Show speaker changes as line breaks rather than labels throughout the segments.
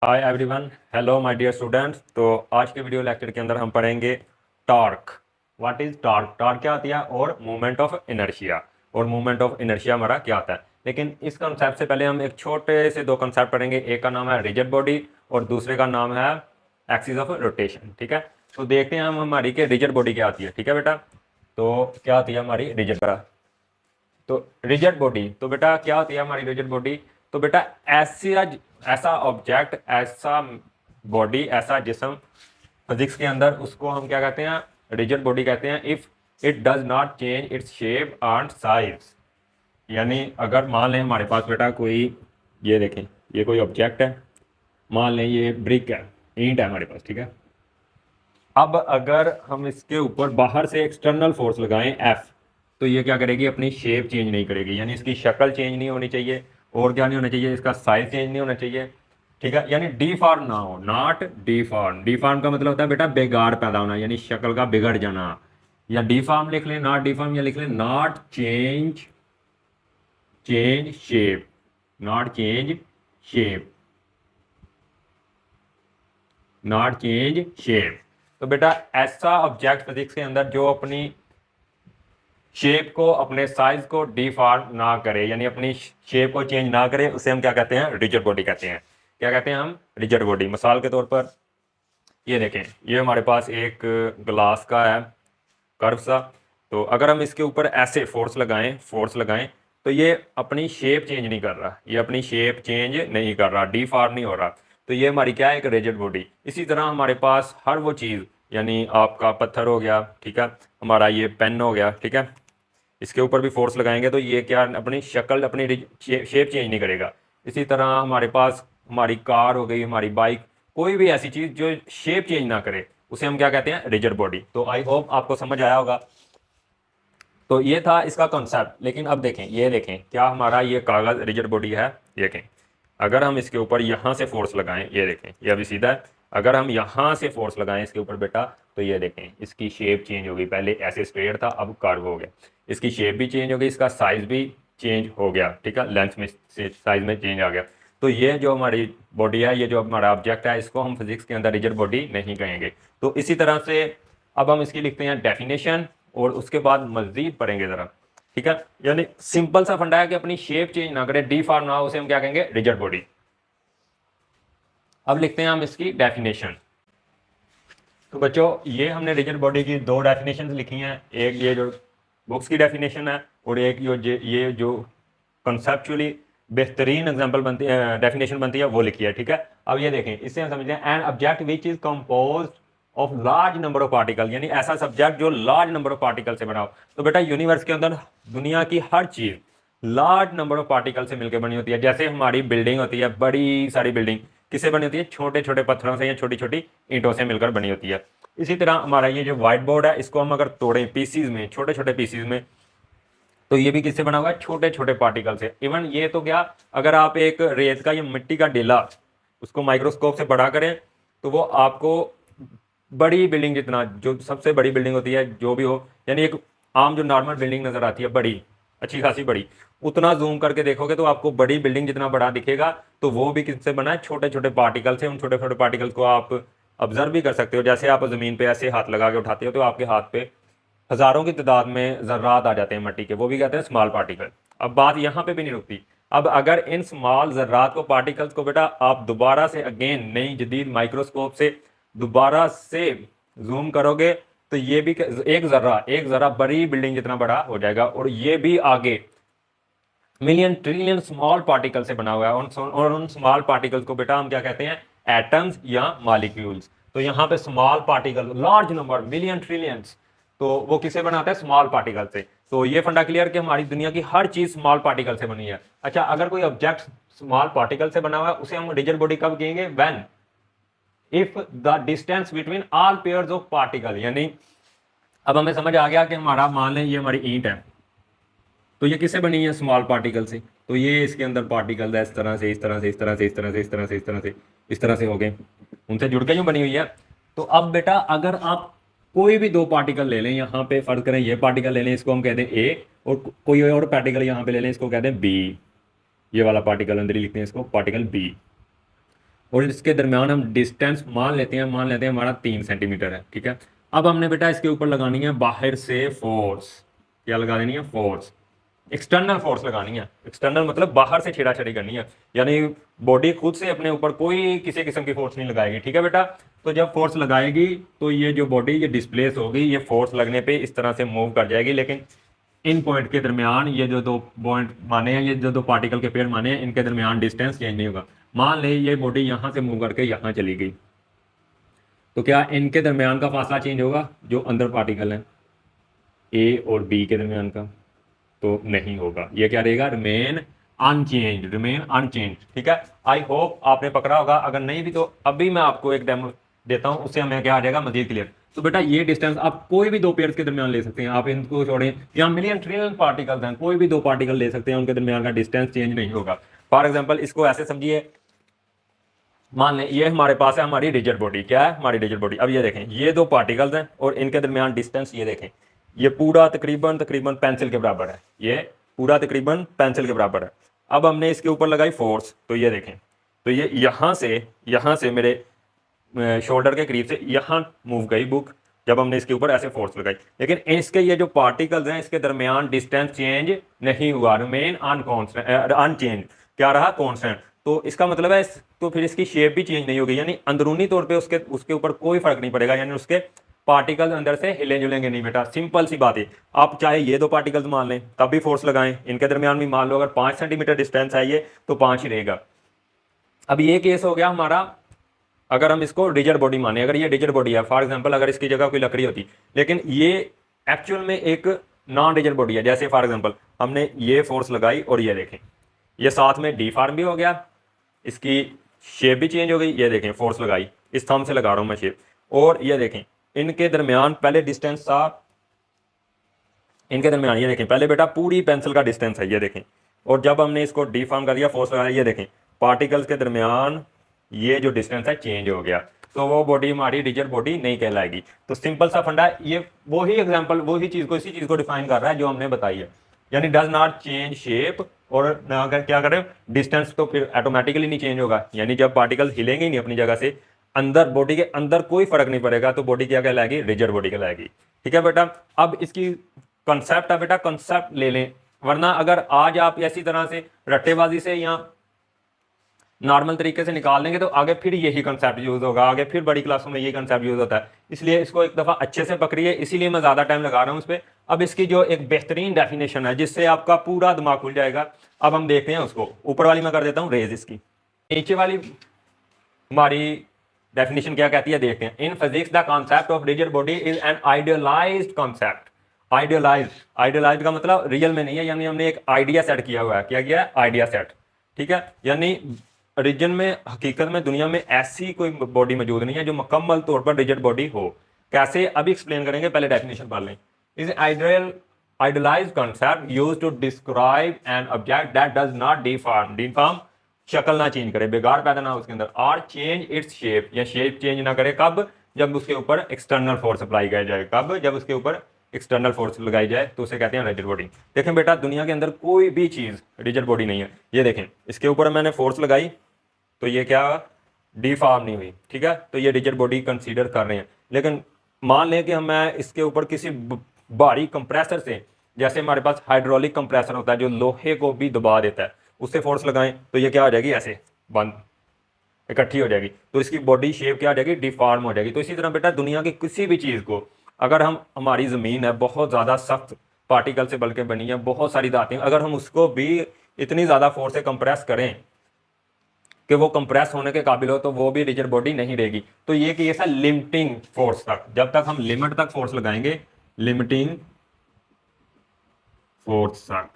Hi everyone, hello my dear students. तो आज के वीडियो लेक्चर के अंदर हम पढ़ेंगे torque. What is torque? Torque क्या होती है और मूवमेंट ऑफ इनर्शिया। और मूवमेंट ऑफ इनर्शिया हमारा क्या होता है। लेकिन इस कंसेप्ट से पहले हम एक छोटे से दो कंसेप्ट पढ़ेंगे। एक का नाम है रिजिड बॉडी और दूसरे का नाम है एक्सिस ऑफ रोटेशन। ठीक है, तो देखते हैं हम हमारी के रिजिड बॉडी क्या आती है। ठीक है बेटा, तो क्या आती है हमारी रिजिड बॉडी। तो रिजिड बॉडी, तो बेटा क्या होती है हमारी रिजिड बॉडी। तो बेटा ऐसा ऑब्जेक्ट, ऐसा बॉडी, ऐसा जिस्म फिजिक्स के अंदर, उसको हम क्या कहते हैं? रिजिड बॉडी कहते हैं if it does not change its shape and size. यानी अगर मान लें हमारे पास बेटा कोई, ये देखें, ये कोई ऑब्जेक्ट है, मान लें ये ब्रिक है, ईंट है हमारे पास। ठीक है, अब अगर हम इसके ऊपर बाहर से एक्सटर्नल फोर्स लगाएं एफ, तो ये क्या करेगी? अपनी शेप चेंज नहीं करेगी, यानी इसकी शक्ल चेंज नहीं होनी चाहिए। और क्या नहीं होना चाहिए? इसका साइज चेंज नहीं होना चाहिए। ठीक है, यानी डीफॉर्म ना हो, नॉट डीफॉर्म। डीफॉर्म का मतलब होता है बेटा बेगाड़ पैदा होना, यानी शक्ल का बिगड़ जाना। या डीफॉर्म लिख लें, नॉट डीफॉर्म, या लिख लें not change change shape, not change shape, not change shape. तो बेटा ऐसा ऑब्जेक्ट फिजिक्स के अंदर जो अपनी शेप को, अपने साइज को डिफॉर्म ना करे, यानी अपनी शेप को चेंज ना करे, उसे हम क्या कहते हैं? रिजिड बॉडी कहते हैं। क्या कहते हैं हम? Rigid body. मिसाल के तौर पर ये देखें, ये हमारे पास एक ग्लास का है कर्व सा। तो अगर हम इसके ऊपर ऐसे फोर्स लगाएं तो ये अपनी शेप चेंज नहीं कर रहा, ये अपनी शेप चेंज नहीं कर रहा, डिफॉर्म नहीं हो रहा। तो ये हमारी क्या है? एक रिजिड बॉडी। इसी तरह हमारे पास हर वो चीज़, यानी आपका पत्थर हो गया, ठीक है, हमारा ये पेन हो गया, ठीक है, इसके ऊपर भी फोर्स लगाएंगे तो ये क्या अपनी शक्ल, अपनी शेप चेंज नहीं करेगा। इसी तरह हमारे पास हमारी कार हो गई, हमारी बाइक, कोई भी ऐसी चीज़ जो शेप चेंज ना करे, उसे हम क्या कहते हैं? Rigid body. तो आई होप आपको समझ आया होगा। तो ये था इसका कॉन्सेप्ट। लेकिन अब देखें, ये देखें, क्या हमारा ये कागज़ रिजिड बॉडी है? देखें, अगर हम इसके ऊपर यहाँ से फोर्स लगाएं, ये देखें, ये अभी सीधा है। अगर हम यहाँ से फोर्स लगाएं इसके ऊपर बेटा, तो ये देखें, इसकी शेप चेंज हो गई। पहले ऐसे स्ट्रेट था, अब कर्व हो गया। इसकी शेप भी चेंज हो गई, इसका साइज भी चेंज हो गया। ठीक है, लेंथ में से साइज में चेंज आ गया। तो ये जो हमारी बॉडी है, ये जो हमारा ऑब्जेक्ट है, इसको हम फिजिक्स के अंदर रिजिड बॉडी नहीं कहेंगे। तो इसी तरह से अब हम इसकी लिखते हैं डेफिनेशन, और उसके बाद मजीद पढ़ेंगे ज़रा। ठीक है, यानी सिंपल सा फंडा है कि अपनी शेप चेंज ना करे, डिफॉर्म ना हो, उसे हम क्या कहेंगे? Rigid body. अब लिखते हैं हम इसकी डेफिनेशन। तो बच्चों, ये हमने रिजिड बॉडी की दो डेफिनेशन लिखी हैं। एक ये जो बुक्स की डेफिनेशन है, और एक ये जो कंसेप्चुअली बेहतरीन एग्जांपल बनती है, डेफिनेशन बनती है, वो लिखी है। ठीक है, अब ये देखें, इससे हम समझते हैं an object which is compose of large number of particle, यानी ऐसा सब्जेक्ट जो लार्ज नंबर ऑफ पार्टिकल से बना हो। तो बेटा यूनिवर्स के अंदर दुनिया की हर चीज लार्ज नंबर ऑफ पार्टिकल से मिलकर बनी होती है। जैसे हमारी बिल्डिंग होती है, बड़ी सारी बिल्डिंग किससे बनी होती है? छोटे छोटे पत्थरों से या छोटी छोटी ईंटों से मिलकर बनी होती है। इसी तरह हमारा ये जो व्हाइट बोर्ड है, इसको हम अगर तोड़ें पीसीज में, छोटे छोटे पीसीज में, तो ये भी किससे बना हुआ है? छोटे छोटे पार्टिकल से। इवन ये तो क्या, अगर आप एक रेत का या मिट्टी का डेला उसको माइक्रोस्कोप से बड़ा करें, तो वो आपको बड़ी बिल्डिंग जितना, जो सबसे बड़ी बिल्डिंग होती है जो भी हो, यानी एक आम जो नॉर्मल बिल्डिंग नजर आती है बड़ी, अच्छी खासी बड़ी, उतना जूम करके देखोगे तो आपको बड़ी बिल्डिंग जितना बड़ा दिखेगा। तो वो भी किससे बना है? छोटे छोटे पार्टिकल से। उन छोटे छोटे पार्टिकल्स को आप ऑब्जर्व भी कर सकते हो। जैसे आप जमीन पे ऐसे हाथ लगा के उठाते हो, तो आपके हाथ पे हजारों की तादाद में जर्रात आ जाते हैं मट्टी के, वो भी कहते हैं स्मॉल पार्टिकल। अब बात यहाँ पे भी नहीं रुकती। अब अगर इन स्मॉल जर्रात को, पार्टिकल्स को बेटा आप दोबारा से अगेन नई जदीद माइक्रोस्कोप से दोबारा से जूम करोगे, तो ये भी एक जर्रा बड़ी बिल्डिंग जितना बड़ा हो जाएगा। और ये भी आगे मिलियन ट्रिलियन स्मॉल पार्टिकल से बना हुआ है। और उन स्मॉल पार्टिकल्स को बेटा हम क्या कहते हैं? एटम्स या मॉलिक्यूल्स। तो यहाँ पे small particle, large number, million trillions, तो वो किससे बनाता है? स्मॉल पार्टिकल से। तो ये फंडा क्लियर कि हमारी दुनिया की हर चीज स्मॉल पार्टिकल से बनी है। अच्छा, अगर कोई ऑब्जेक्ट स्मॉल पार्टिकल से बना हुआ है, उसे हम रिजिड बॉडी कब कहेंगे? When if the distance between all pairs of particle, यानी अब हमें समझ आ गया कि हमारा, मान लें ये हमारी ईंट है, तो ये किससे बनी है? स्मॉल पार्टिकल से। तो ये इसके अंदर पार्टिकल है, इस तरह से, इस तरह से, इस तरह से, इस तरह से, इस तरह से, इस तरह से, इस तरह से हो गए, उनसे जुड़ के यूं बनी हुई है। तो अब बेटा अगर आप कोई भी दो पार्टिकल ले लें, यहाँ पे फर्ज करें ये पार्टिकल ले लें, इसको हम कहते हैं ए, और कोई और पार्टिकल यहाँ पे ले लें, इसको कहते हैं बी। ये वाला पार्टिकल अंदर ही लिखते हैं इसको पार्टिकल बी। और इसके दरमियान हम डिस्टेंस मान लेते हैं हमारा 3 सेंटीमीटर है, ठीक है। अब हमने बेटा इसके ऊपर लगानी है बाहर से फोर्स। क्या लगा देनी है? फोर्स, एक्सटर्नल फोर्स लगानी है। एक्सटर्नल मतलब बाहर से छेड़ाछेड़ी करनी है, यानी बॉडी खुद से अपने ऊपर कोई किसी किस्म की फोर्स नहीं लगाएगी, ठीक है बेटा। तो जब फोर्स लगाएगी तो ये जो बॉडी ये डिस्प्लेस होगी, ये फोर्स लगने पे इस तरह से मूव कर जाएगी, लेकिन इन पॉइंट के दरमियान ये जो दो पॉइंट माने हैं, ये जो दो पार्टिकल के पेयर माने हैं, इनके दरमियान डिस्टेंस चेंज नहीं होगा। मान ले ये बॉडी यहाँ से मूव करके यहाँ चली गई, तो क्या इनके दरमियान का फासला चेंज होगा? जो अंदर पार्टिकल हैं ए और बी के दरमियान का, तो नहीं होगा। ये क्या रहेगा? रिमेन अनचेंज, रिमेन अनचेंज, ठीक है। आई होप आपने पकड़ा होगा, अगर नहीं भी तो अभी मैं आपको एक डेमो देता हूं, उससे हमें क्या आ जाएगा मजीद क्लियर। तो बेटा ये डिस्टेंस आप कोई भी दो पेयर्स के दरमियान ले सकते हैं, आप इनको छोड़ें, यहाँ मिलियन ट्रिलियन पार्टिकल्स हैं, कोई भी दो पार्टिकल ले सकते हैं, उनके दरमियान का डिस्टेंस चेंज नहीं होगा। फॉर एग्जाम्पल इसको ऐसे समझिए, मान लें ये हमारे पास है हमारी रिजिड बॉडी। क्या है? हमारी रिजिड बॉडी। अब ये देखें, ये दो पार्टिकल्स हैं और इनके दरमियान डिस्टेंस ये देखें, ये पूरा तकरीबन तकरीबन पेंसिल के बराबर है, ये पूरा तकरीबन पेंसिल के बराबर है। अब हमने इसके ऊपर लगाई फोर्स, तो ये देखें, तो ये यहाँ से मेरे शोल्डर के करीब से यहाँ मूव गई बुक, जब हमने इसके ऊपर ऐसे फोर्स लगाई। लेकिन इसके ये जो पार्टिकल्स हैं इसके दरमियान डिस्टेंस चेंज नहीं हुआ, रिमेन अनचेंज। क्या रहा? कॉन्स्टेंट। तो इसका मतलब है तो फिर इसकी शेप भी चेंज नहीं होगी, यानी अंदरूनी तौर पे उसके ऊपर कोई फर्क नहीं पड़ेगा, यानी उसके पार्टिकल्स अंदर से हिले जुलेंगे नहीं बेटा। सिंपल सी बात है। आप चाहे ये दो पार्टिकल्स मान लें तब भी फोर्स लगाएं, इनके दरमियान भी मान लो अगर 5 सेंटीमीटर डिस्टेंस है ये, तो 5 ही रहेगा। अब ये केस हो गया हमारा, अगर हम इसको रिजिड बॉडी माने, अगर ये रिजिड बॉडी है, फॉर एग्जांपल अगर इसकी जगह कोई लकड़ी होती, लेकिन ये एक्चुअल में एक नॉन रिजिड बॉडी है। जैसे फॉर एग्जांपल हमने ये फोर्स लगाई और ये देखें, ये साथ में डिफॉर्म भी हो गया, इसकी शेप भी चेंज हो गई। ये देखें फोर्स लगाई, इस थंब से लगा रहा हूं मैं शेप, और ये देखें इनके दरमियान पहले डिस्टेंस था, इनके दरमियान ये देखें पहले बेटा पूरी पेंसिल का डिस्टेंस है, ये देखें। और जब हमने इसको डिफॉर्म कर दिया, फोर्स लगाया, ये देखें पार्टिकल्स के दरमियान ये जो डिस्टेंस है चेंज हो गया, तो वो बॉडी हमारी रिजिड बॉडी नहीं कहलाएगी। तो सिंपल सा फंडा, ये वही एग्जांपल वही चीज को इसी चीज को डिफाइन कर रहा है जो हमने बताई है, यानी डज नॉट चेंज शेप। और अगर क्या करें डिस्टेंस, तो फिर ऑटोमेटिकली नहीं चेंज होगा, यानी जब पार्टिकल हिलेंगे नहीं अपनी जगह से, अंदर बॉडी के अंदर कोई फर्क नहीं पड़ेगा, तो बॉडी क्या कहलाएगी? रिजिड बॉडी कहलाएगी, ठीक है बेटा। अब इसकी कंसेप्ट है बेटा, कंसेप्ट ले लें, वरना अगर आज आप ऐसी तरह से रट्टेबाजी से या नॉर्मल तरीके से निकाल देंगे तो आगे फिर यही कंसेप्ट यूज होगा, आगे फिर बड़ी क्लासों में यही कंसेप्ट यूज होता है। इसलिए इसको एक दफा अच्छे से पकड़िए, इसीलिए मैं ज्यादा टाइम लगा रहा हूं इस पर। अब इसकी जो एक बेहतरीन डेफिनेशन है जिससे आपका पूरा दिमाग खुल जाएगा, अब हम देखते हैं उसको। ऊपर वाली मैं कर देता हूं रेज, इसकी नीचे वाली हमारी डेफिनेशन क्या कहती है देखते हैं। In physics the concept of rigid body is an idealised concept. Idealised का मतलब रियल में नहीं है, यानी हमने एक आइडिया सेट किया हुआ है। क्या किया है? आइडिया सेट, ठीक है। यानी रिजन में हकीकत में दुनिया में ऐसी कोई बॉडी मौजूद नहीं है जो मुकम्मल तौर पर रिजिड बॉडी हो। कैसे? अभी एक्सप्लेन करेंगे, पहले डेफिनेशन पढ़ लें। Is idealised concept used to describe an object that does not deform शक्ल ना चेंज करे, बिगाड़ पैदा ना हो उसके अंदर, और चेंज इट्स शेप, या शेप चेंज ना करे। कब? जब उसके ऊपर एक्सटर्नल फोर्स अप्लाई किया जाए। कब? जब उसके ऊपर एक्सटर्नल फोर्स लगाई जाए, तो उसे कहते हैं रिजिड बॉडी। देखें बेटा दुनिया के अंदर कोई भी चीज रिजिड बॉडी नहीं है। ये देखें इसके ऊपर मैंने फोर्स लगाई तो ये क्या डिफॉर्म नहीं हुई, ठीक है, तो ये रिजिड बॉडी कंसीडर कर रहे हैं। लेकिन मान लें कि मैं इसके ऊपर किसी भारी कंप्रेसर से, जैसे हमारे पास हाइड्रोलिक कंप्रेसर होता है जो लोहे को भी दबा देता है, उससे फोर्स लगाएं तो ये क्या हो जाएगी? ऐसे बंद इकट्ठी हो जाएगी, तो इसकी बॉडी शेप क्या हो जाएगी? डिफॉर्म हो जाएगी। तो इसी तरह बेटा दुनिया की किसी भी चीज़ को, अगर हम, हमारी ज़मीन है बहुत ज़्यादा सख्त पार्टिकल से बल्कि बनी है, बहुत सारी धातें, अगर हम उसको भी इतनी ज़्यादा फोर्स से कंप्रेस करें कि वो कंप्रेस होने के काबिल हो, तो वो भी रिजिड बॉडी नहीं रहेगी। तो ये केस है लिमिटिंग फोर्स तक। जब तक हम लिमिट तक फोर्स लगाएंगे, लिमिटिंग फोर्स तक,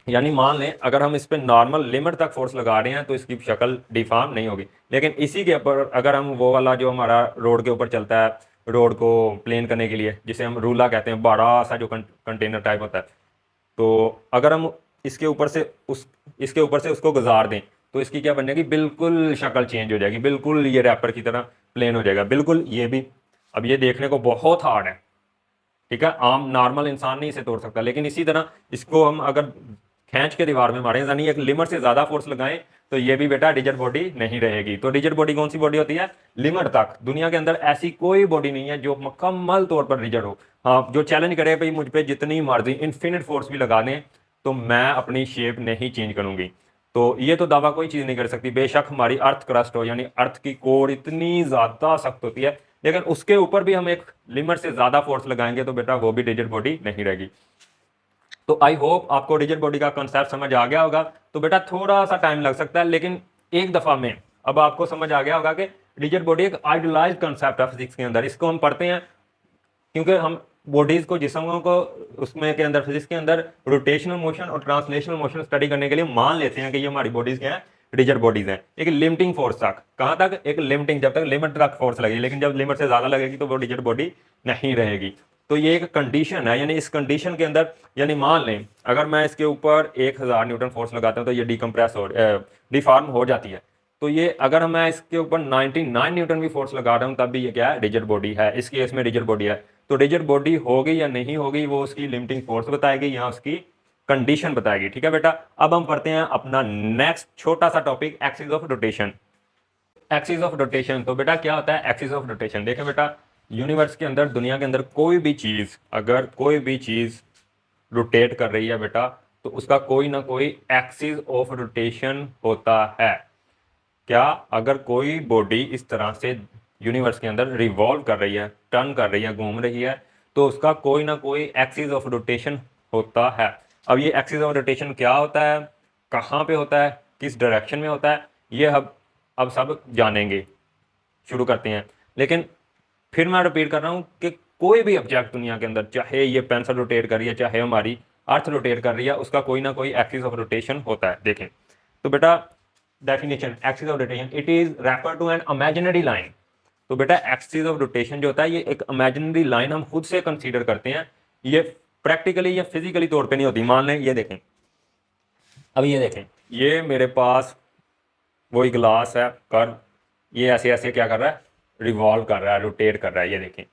यानी मान लें अगर हम इस पे नॉर्मल लिमिट तक फोर्स लगा रहे हैं तो इसकी शक्ल डिफॉर्म नहीं होगी। लेकिन इसी के ऊपर अगर हम वो वाला जो हमारा रोड के ऊपर चलता है, रोड को प्लेन करने के लिए, जिसे हम रूला कहते हैं, बड़ा सा जो कंटेनर टाइप होता है, तो अगर हम इसके ऊपर से उसको गुजार दें तो इसकी क्या बन जाएगी? बिल्कुल शक्ल चेंज हो जाएगी, बिल्कुल ये रैपर की तरह प्लेन हो जाएगा, बिल्कुल ये भी। अब ये देखने को बहुत हार्ड है, ठीक है, आम नॉर्मल इंसान नहीं इसे तोड़ सकता। लेकिन इसी तरह इसको हम अगर खींच के दीवार में मारें, यानी एक लिमिट से ज़्यादा फोर्स लगाएं, तो ये भी बेटा रिजिड बॉडी नहीं रहेगी। तो रिजिड बॉडी कौन सी बॉडी होती है? लिमिट तक। दुनिया के अंदर ऐसी कोई बॉडी नहीं है जो मुकम्मल तौर पर रिजिड हो। हाँ, जो चैलेंज करे भाई मुझ पे जितनी मर्जी इन्फिनिट फोर्स भी लगा दें तो मैं अपनी शेप नहीं चेंज करूंगी। तो ये तो दावा कोई चीज़ नहीं कर सकती। बेशक हमारी अर्थ क्रस्ट हो, यानी अर्थ की कोर इतनी ज़्यादा सख्त होती है, लेकिन उसके ऊपर भी हम एक लिमिट से ज़्यादा फोर्स लगाएंगे तो बेटा वो भी रिजिड बॉडी नहीं रहेगी। तो आई होप आपको रिजिड बॉडी का कॉन्सेप्ट समझ आ गया होगा। तो बेटा थोड़ा सा टाइम लग सकता है, लेकिन एक दफ़ा में अब आपको समझ आ गया होगा कि रिजिड बॉडी एक आइडियलाइज्ड कॉन्सेप्ट है फिजिक्स के अंदर। इसको हम पढ़ते हैं क्योंकि हम बॉडीज को, जिस्मों को उसमें के अंदर, फिजिक्स के अंदर रोटेशनल मोशन और ट्रांसलेशनल मोशन स्टडी करने के लिए मान लेते हैं कि ये हमारी बॉडीज क्या है, रिजिड बॉडीज हैं। एक लिमिटिंग फोर्स तक, कहाँ तक? एक लिमिटिंग, जब तक लिमिट तक फोर्स लगेगी, लेकिन जब लिमिट से ज्यादा लगेगी तो वो रिजिड बॉडी नहीं रहेगी। तो ये एक कंडीशन है, यानी इस कंडीशन के अंदर, यानी मान लें अगर मैं इसके ऊपर 1000 न्यूटन फोर्स लगाता हूँ तो ये डिकम्प्रेस हो, डिफॉर्म हो जाती है। तो ये अगर मैं इसके ऊपर 99 न्यूटन भी फोर्स लगा रहा हूँ तब भी ये क्या है? रिजिड बॉडी है। इस केस में रिजिड बॉडी है। तो रिजिड बॉडी होगी या नहीं होगी वो उसकी लिमिटिंग फोर्स बताएगी या उसकी कंडीशन बताएगी। ठीक है बेटा। अब हम पढ़ते हैं अपना नेक्स्ट छोटा सा topic, axis of rotation. Axis of rotation, तो बेटा क्या होता है एक्सिस ऑफ रोटेशन? देखिए बेटा, यूनिवर्स के अंदर, दुनिया के अंदर कोई भी चीज, अगर कोई भी चीज रोटेट कर रही है बेटा, तो उसका कोई ना कोई एक्सिस ऑफ रोटेशन होता है। क्या? अगर कोई बॉडी इस तरह से यूनिवर्स के अंदर रिवॉल्व कर रही है, टर्न कर रही है, घूम रही है, तो उसका कोई ना कोई एक्सिस ऑफ रोटेशन होता है। अब ये एक्सिस ऑफ रोटेशन क्या होता है, कहाँ पे होता है, किस डायरेक्शन में होता है, ये अब सब जानेंगे। शुरू करते हैं। लेकिन फिर मैं रिपीट कर रहा हूँ कि कोई भी ऑब्जेक्ट दुनिया के अंदर, चाहे ये पेंसिल रोटेट कर रही है, चाहे हमारी अर्थ रोटेट कर रही है, उसका कोई ना कोई एक्सिस ऑफ रोटेशन होता है। देखें तो बेटा, definition axis of rotation, it is refer to an imaginary line. तो बेटा एक्सिस ऑफ रोटेशन जो होता है ये एक इमेजिनरी लाइन हम खुद से कंसीडर करते हैं। ये प्रैक्टिकली या फिजिकली तौर पे नहीं होती। मान लें ये देखें, अब ये देखें, ये मेरे पास वही ग्लास है, कर ये ऐसे ऐसे क्या कर रहा है, रिवॉल्व कर रहा है, रोटेट कर रहा है। ये देखें,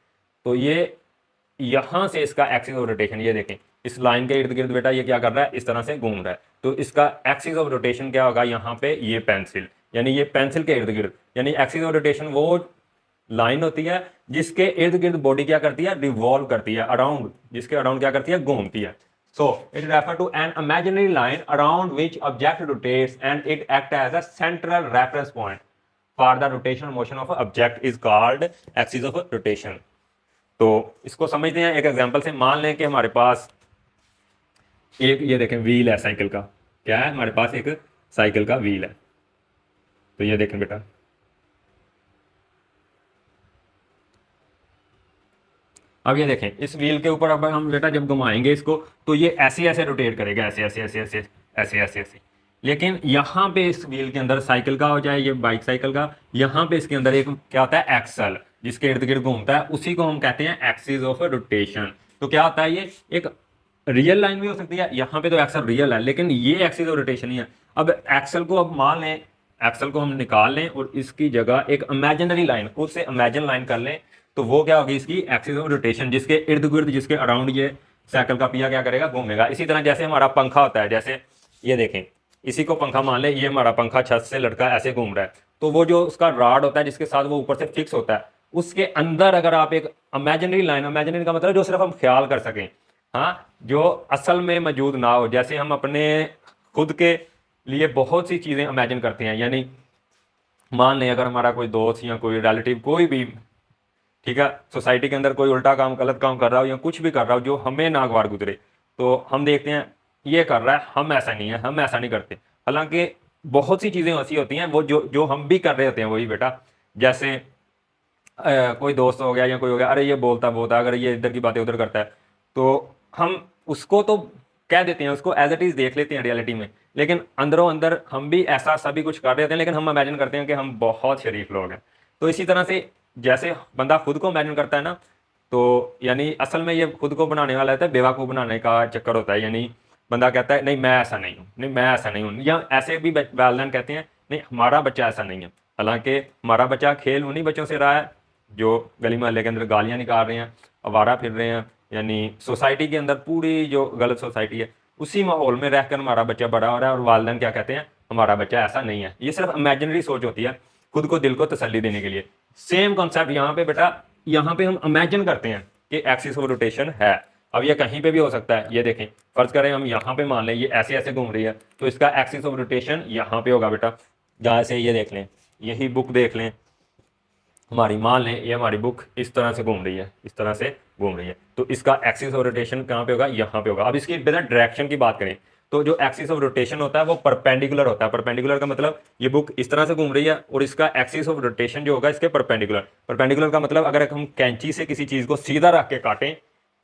तो ये यहाँ से इसका एक्सिस ऑफ रोटेशन, ये देखें इस लाइन के इर्द गिर्द बेटा ये क्या कर रहा है, इस तरह से घूम रहा है। तो इसका एक्सिस ऑफ रोटेशन क्या होगा, यहाँ पे ये पेंसिल, यानी ये पेंसिल के इर्द गिर्द, यानी एक्सिस ऑफ रोटेशन वो लाइन होती है जिसके इर्द गिर्द बॉडी क्या करती है, रिवॉल्व करती है, अराउंड, जिसके अराउंड क्या करती है, घूमती है। So it refer to an imaginary line around which object rotates and it act as a central reference point for the rotational motion of object is called axis of rotation. तो इसको समझते हैं एक एग्जांपल से। मान लें कि हमारे पास एक, ये देखें, व्हील है साइकिल का। क्या है हमारे पास? एक साइकिल का व्हील है। तो ये देखें बेटा, अब ये देखें इस व्हील के ऊपर अब हम बेटा जब घुमाएंगे इसको तो ये ऐसे ऐसे रोटेट करेगा, ऐसे ऐसे ऐसे ऐसे ऐसे ऐसे ऐसे। लेकिन यहाँ पे इस व्हील के अंदर, साइकिल का हो चाहे ये बाइक साइकिल का, यहाँ पे इसके अंदर एक क्या होता है, एक्सल, जिसके इर्द गिर्द घूमता है, उसी को हम कहते हैं एक्सिस ऑफ रोटेशन। तो क्या होता है, ये एक रियल लाइन भी हो सकती है, यहाँ पे तो एक्सल रियल है, लेकिन ये एक्सिस ऑफ रोटेशन ही है। अब एक्सल को, अब मान लें एक्सल को हम निकाल लें और इसकी जगह एक इमेजिनरी लाइन, खुद से इमेजिन लाइन कर लें, तो वो क्या होगी, इसकी एक्सिस ऑफ रोटेशन, जिसके इर्द गिर्द, जिसके अराउंड ये साइकिल का पहिया क्या करेगा, घूमेगा। इसी तरह जैसे हमारा पंखा होता है, जैसे ये देखें, इसी को पंखा मान ले, ये हमारा पंखा छत से लटका ऐसे घूम रहा है, तो वो जो उसका रॉड होता है जिसके साथ वो ऊपर से फिक्स होता है, उसके अंदर अगर आप एक इमेजिनरी लाइन, इमेजिनरी का मतलब जो सिर्फ हम ख्याल कर सकें, हाँ, जो असल में मौजूद ना हो, जैसे हम अपने खुद के लिए बहुत सी चीज़ें इमेजिन करते हैं। यानी मान लें अगर हमारा कोई दोस्त या कोई रिलेटिव, कोई भी, ठीक है, सोसाइटी के अंदर कोई उल्टा काम, गलत काम कर रहा हो या कुछ भी कर रहा हो जो हमें नागवार गुजरे, तो हम देखते हैं ये कर रहा है, हम ऐसा नहीं है, हम ऐसा नहीं करते। हालांकि बहुत सी चीज़ें ऐसी होती हैं वो जो जो हम भी कर रहे होते हैं वही बेटा। जैसे कोई दोस्त हो गया या कोई हो गया, अरे ये बोलता बोलता, अगर ये इधर की बातें उधर करता है, तो हम उसको तो कह देते हैं, उसको एज इट इज़ देख लेते हैं रियलिटी में, लेकिन अंदरों अंदर हम भी ऐसा सभी कुछ कर रहे होते हैं, लेकिन हम इमेजिन करते हैं कि हम बहुत शरीफ लोग हैं। तो इसी तरह से जैसे बंदा खुद को इमेजिन करता है ना, तो यानी असल में ये खुद को बनाने वाला होता है, बेवकूफ़ बनाने का चक्कर होता है। यानी बंदा कहता है नहीं मैं ऐसा नहीं हूँ, नहीं मैं ऐसा नहीं हूँ, या ऐसे भी वालिदैन कहते हैं नहीं हमारा बच्चा ऐसा नहीं है। हालांकि हमारा बच्चा खेल उन्हीं बच्चों से रहा है जो गली मोहल्ले के अंदर गालियाँ निकाल रहे हैं, आवारा फिर रहे हैं, यानी सोसाइटी के अंदर पूरी जो गलत सोसाइटी है उसी माहौल में रहकर हमारा बच्चा बड़ा हो रहा है। और वालिदैन क्या कहते हैं, हमारा बच्चा ऐसा नहीं है, ये सिर्फ इमेजिनरी सोच होती है, खुद को दिल को तसल्ली देने के लिए। सेम कॉन्सेप्ट यहाँ पे बेटा, यहाँ पे हम इमेजिन करते हैं कि एक्सिस ऑफ रोटेशन है। अब ये कहीं पे भी हो सकता है, ये देखें, फर्ज करें हम यहाँ पे मान लें ये ऐसे ऐसे घूम रही है, तो इसका एक्सिस ऑफ रोटेशन यहाँ पे होगा बेटा। जहाँ से ये देख लें, यही बुक देख लें हमारी, मान लें ये हमारी बुक इस तरह से घूम रही है, इस तरह से घूम रही है, तो इसका एक्सिस ऑफ रोटेशन कहाँ पे होगा, यहाँ पे होगा। अब इसकी बेटा डायरेक्शन की बात करें तो जो एक्सिस ऑफ रोटेशन होता है वो परपेंडिकुलर होता है। परपेंडिकुलर का मतलब ये बुक इस तरह से घूम रही है और इसका एक्सिस ऑफ रोटेशन जो होगा इसके परपेंडिकुलर। परपेंडिकुलर का मतलब अगर हम कैंची से किसी चीज को सीधा रख के काटें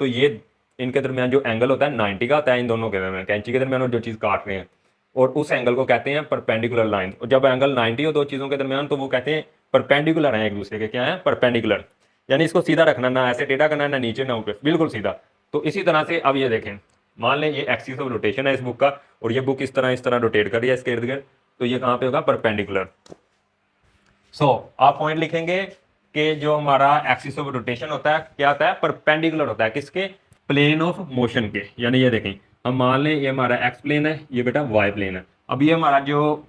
तो ये इनके दरमियान जो एंगल होता है 90 का होता है, इन दोनों के दरमियान, कैंची के दरमियान और जो चीज काट रहे हैं, और उस एंगल को कहते हैं परपेंडिकुलर लाइन। और जब एंगल 90 हो दो चीजों के दरमियान तो वो कहते हैं परपेंडिकुलर है एक दूसरे के, क्या है, परपेंडिकुलर, यानी इसको सीधा रखना, ना ऐसे टेढ़ा करना, ना नीचे ना ऊपर, बिल्कुल सीधा। तो इसी तरह से अब ये देखें, मान लें ये एक्सिस ऑफ रोटेशन है इस बुक का और ये बुक इस तरह रोटेट कर रही है इसके इर्द गिर्द, तो ये कहाँ पे होगा, परपेंडिकुलर। सो आप पॉइंट लिखेंगे कि जो हमारा एक्सिस ऑफ रोटेशन होता है क्या होता है, परपेंडिकुलर होता है किसके, प्लेन ऑफ मोशन के। यानी ये देखें, हम मान लें ये हमारा एक्स प्लेन है, ये बेटा वाई प्लेन है। अब ये हमारा जो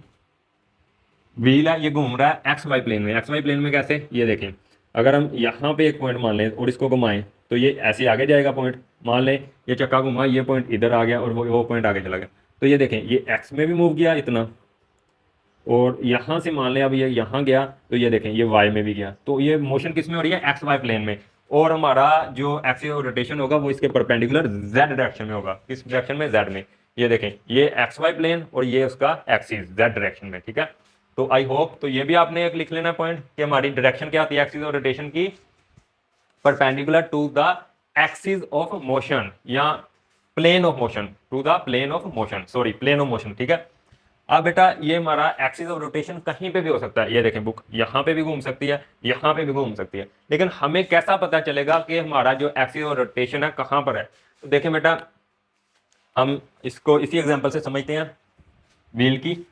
व्हील है ये घूम रहा है एक्स वाई प्लेन में। एक्स वाई प्लेन में कैसे, ये देखें, अगर हम यहाँ पे एक पॉइंट मान लें और इसको घुमाएं तो ये ऐसे आगे जाएगा पॉइंट। मान लें ये चक्का घुमा, ये पॉइंट इधर आ गया और वो पॉइंट आगे चला गया, तो ये देखें ये एक्स में भी मूव किया इतना, और यहाँ से मान लें अब ये यहाँ गया तो ये देखें ये वाई में भी गया। तो ये मोशन किस में हो रही है, एक्स वाई प्लेन में। और हमारा जो एक्सिस ऑफ रोटेशन होगा वो इसके परपेंडिकुलर जेड डायरेक्शन में होगा। किस डायरेक्शन में, जेड में। ये देखें ये एक्स वाई प्लेन और ये उसका एक्सिस जेड डायरेक्शन में, ठीक है। तो आई होप तो ये भी आपने एक लिख लेना पॉइंट कि हमारी डायरेक्शन क्या होती है एक्सिस ऑफ रोटेशन की, perpendicular to the axis of motion या plane of motion, to the plane of motion, sorry plane of motion, ठीक है। अब बेटा ये हमारा एक्सिस ऑफ रोटेशन कहीं पे भी हो सकता है, ये देखें बुक यहाँ पे भी घूम सकती है, यहाँ पे भी घूम सकती है, लेकिन हमें कैसा पता चलेगा कि हमारा जो एक्सिस ऑफ रोटेशन है कहाँ पर है। तो देखें बेटा, हम इसको इसी एग्जांपल से समझते हैं व्हील की।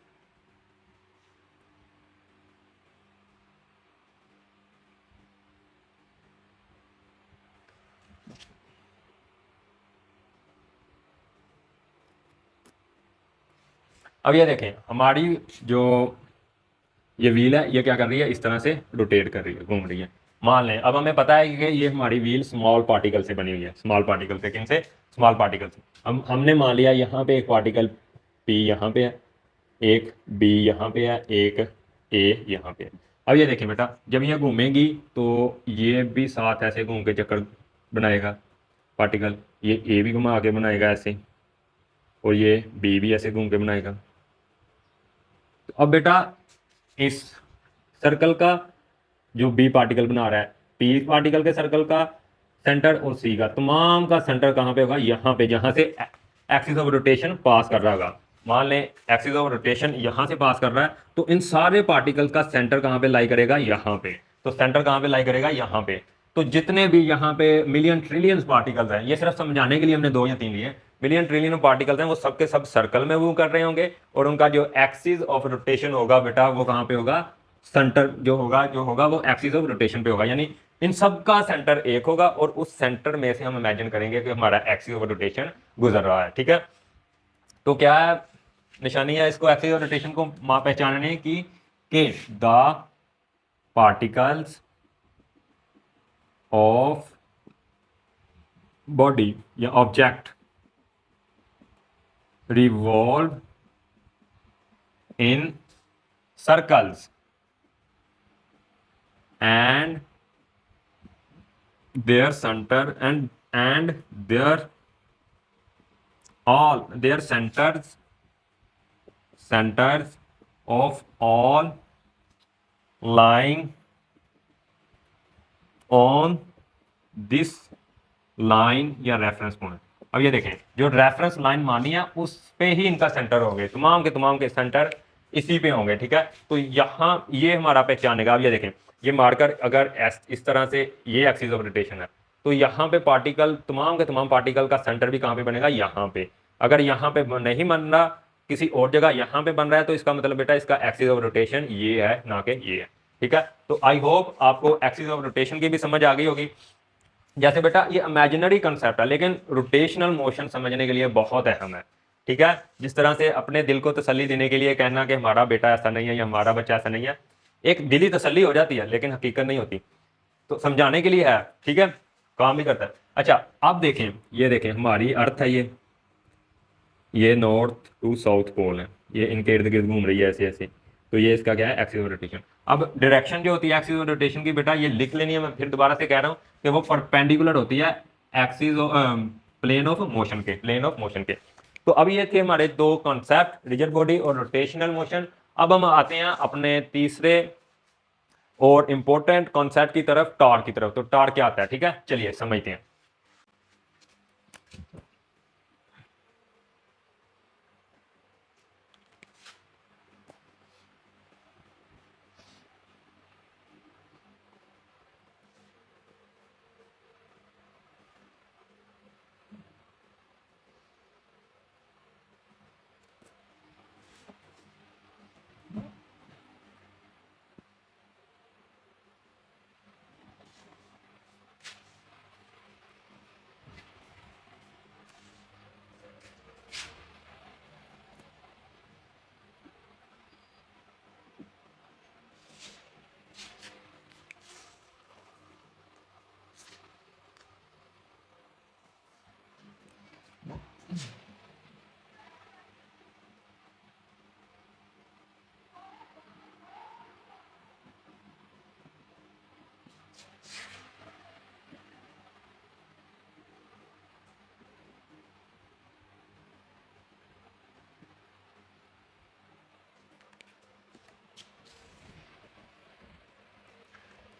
अब ये देखें हमारी जो ये व्हील है ये क्या कर रही है, इस तरह से रोटेट कर रही है, घूम रही है। मान लें अब हमें पता है कि ये हमारी व्हील स्मॉल पार्टिकल से बनी हुई है। स्मॉल पार्टिकल से, किन से, स्मॉल पार्टिकल से। हमने मान लिया यहाँ पे एक पार्टिकल पी यहाँ पे है, एक बी यहाँ पे है, एक ए यहाँ पे है। अब ये देखें बेटा, जब ये घूमेगी तो ये भी साथ ऐसे घूम के चक्कर बनाएगा पार्टिकल, ये ए भी घुमा के बनाएगा ऐसे, और ये बी भी ऐसे घूम के बनाएगा। तो अब बेटा इस सर्कल का जो बी पार्टिकल बना रहा है, पी पार्टिकल के सर्कल का सेंटर और सी का तमाम का सेंटर कहाँ पे होगा, यहाँ पे, जहाँ से एक्सिस ऑफ रोटेशन पास कर रहा होगा। मान लें एक्सिस ऑफ रोटेशन यहाँ से पास कर रहा है, तो इन सारे पार्टिकल का सेंटर कहाँ पे लाई करेगा, यहाँ पे। तो सेंटर कहाँ पे लाई करेगा, यहाँ पे। तो जितने भी यहाँ पे मिलियन ट्रिलियंस पार्टिकल्स हैं, ये सिर्फ समझाने के लिए हमने 2 या 3 लिए, मिलियन ट्रिलियन पार्टिकल्स हैं, वो सबके सब सर्कल में मूव कर रहे होंगे, और उनका जो एक्सिस ऑफ रोटेशन होगा बेटा वो कहाँ पे होगा, सेंटर जो होगा वो एक्सिस ऑफ रोटेशन पे होगा। यानी इन सब का सेंटर एक होगा और उस सेंटर में से हम इमेजिन करेंगे कि हमारा एक्सिस ऑफ रोटेशन गुजर रहा है, ठीक है। तो क्या निशानी है इसको, एक्सिस ऑफ रोटेशन को पहचानने की, कि द पार्टिकल्स ऑफ बॉडी या object revolve in circles and their center and their all their centers of all lying on this line या रेफरेंस पॉइंट। अब ये देखें जो रेफरेंस लाइन मानी है उस पे ही इनका सेंटर होंगे, तमाम के सेंटर इसी पे होंगे, ठीक है। तो यहाँ ये हमारा पहचानेगा। अब ये देखें ये मार्कर अगर इस तरह से ये एक्सिस ऑफ रोटेशन है, तो यहाँ पे पार्टिकल, तमाम के तमाम पार्टिकल का सेंटर भी कहाँ पे बनेगा, यहाँ पे। अगर यहाँ पे नहीं बन रहा, किसी और जगह यहाँ पे बन रहा है, तो इसका मतलब बेटा इसका एक्सिस ऑफ रोटेशन ये है, ना कि ये है, ठीक है। तो आई होप आपको एक्सिस ऑफ रोटेशन की भी समझ आ गई होगी। जैसे बेटा ये इमेजिनरी कंसेप्ट है, लेकिन रोटेशनल मोशन समझने के लिए बहुत अहम है। ठीक है। जिस तरह से अपने दिल को तसल्ली देने के लिए कहना कि हमारा बेटा ऐसा नहीं है या हमारा बच्चा ऐसा नहीं है, एक दिली तसल्ली हो जाती है लेकिन हकीकत नहीं होती, तो समझाने के लिए है, ठीक है, काम भी करता है। अच्छा अब देखें, ये देखें हमारी अर्थ है, ये नॉर्थ टू साउथ पोल है, ये इनके इर्द गिर्द घूम रही है ऐसे ऐसे, तो ये इसका क्या है, एक्सिस ऑफ रोटेशन। अब डायरेक्शन जो होती है एक्सिस ऑफ रोटेशन की बेटा ये लिख लेनी है, मैं फिर दोबारा से कह रहा हूँ कि वो परपेंडिकुलर होती है एक्सिस प्लेन ऑफ मोशन के, प्लेन ऑफ मोशन के। तो अब ये थे हमारे दो कॉन्सेप्ट, रिजिड बॉडी और रोटेशनल मोशन। अब हम आते हैं अपने तीसरे और इंपॉर्टेंट कॉन्सेप्ट की तरफ, टॉर्क की तरफ। तो टॉर्क क्या आता है, ठीक है, चलिए समझते हैं।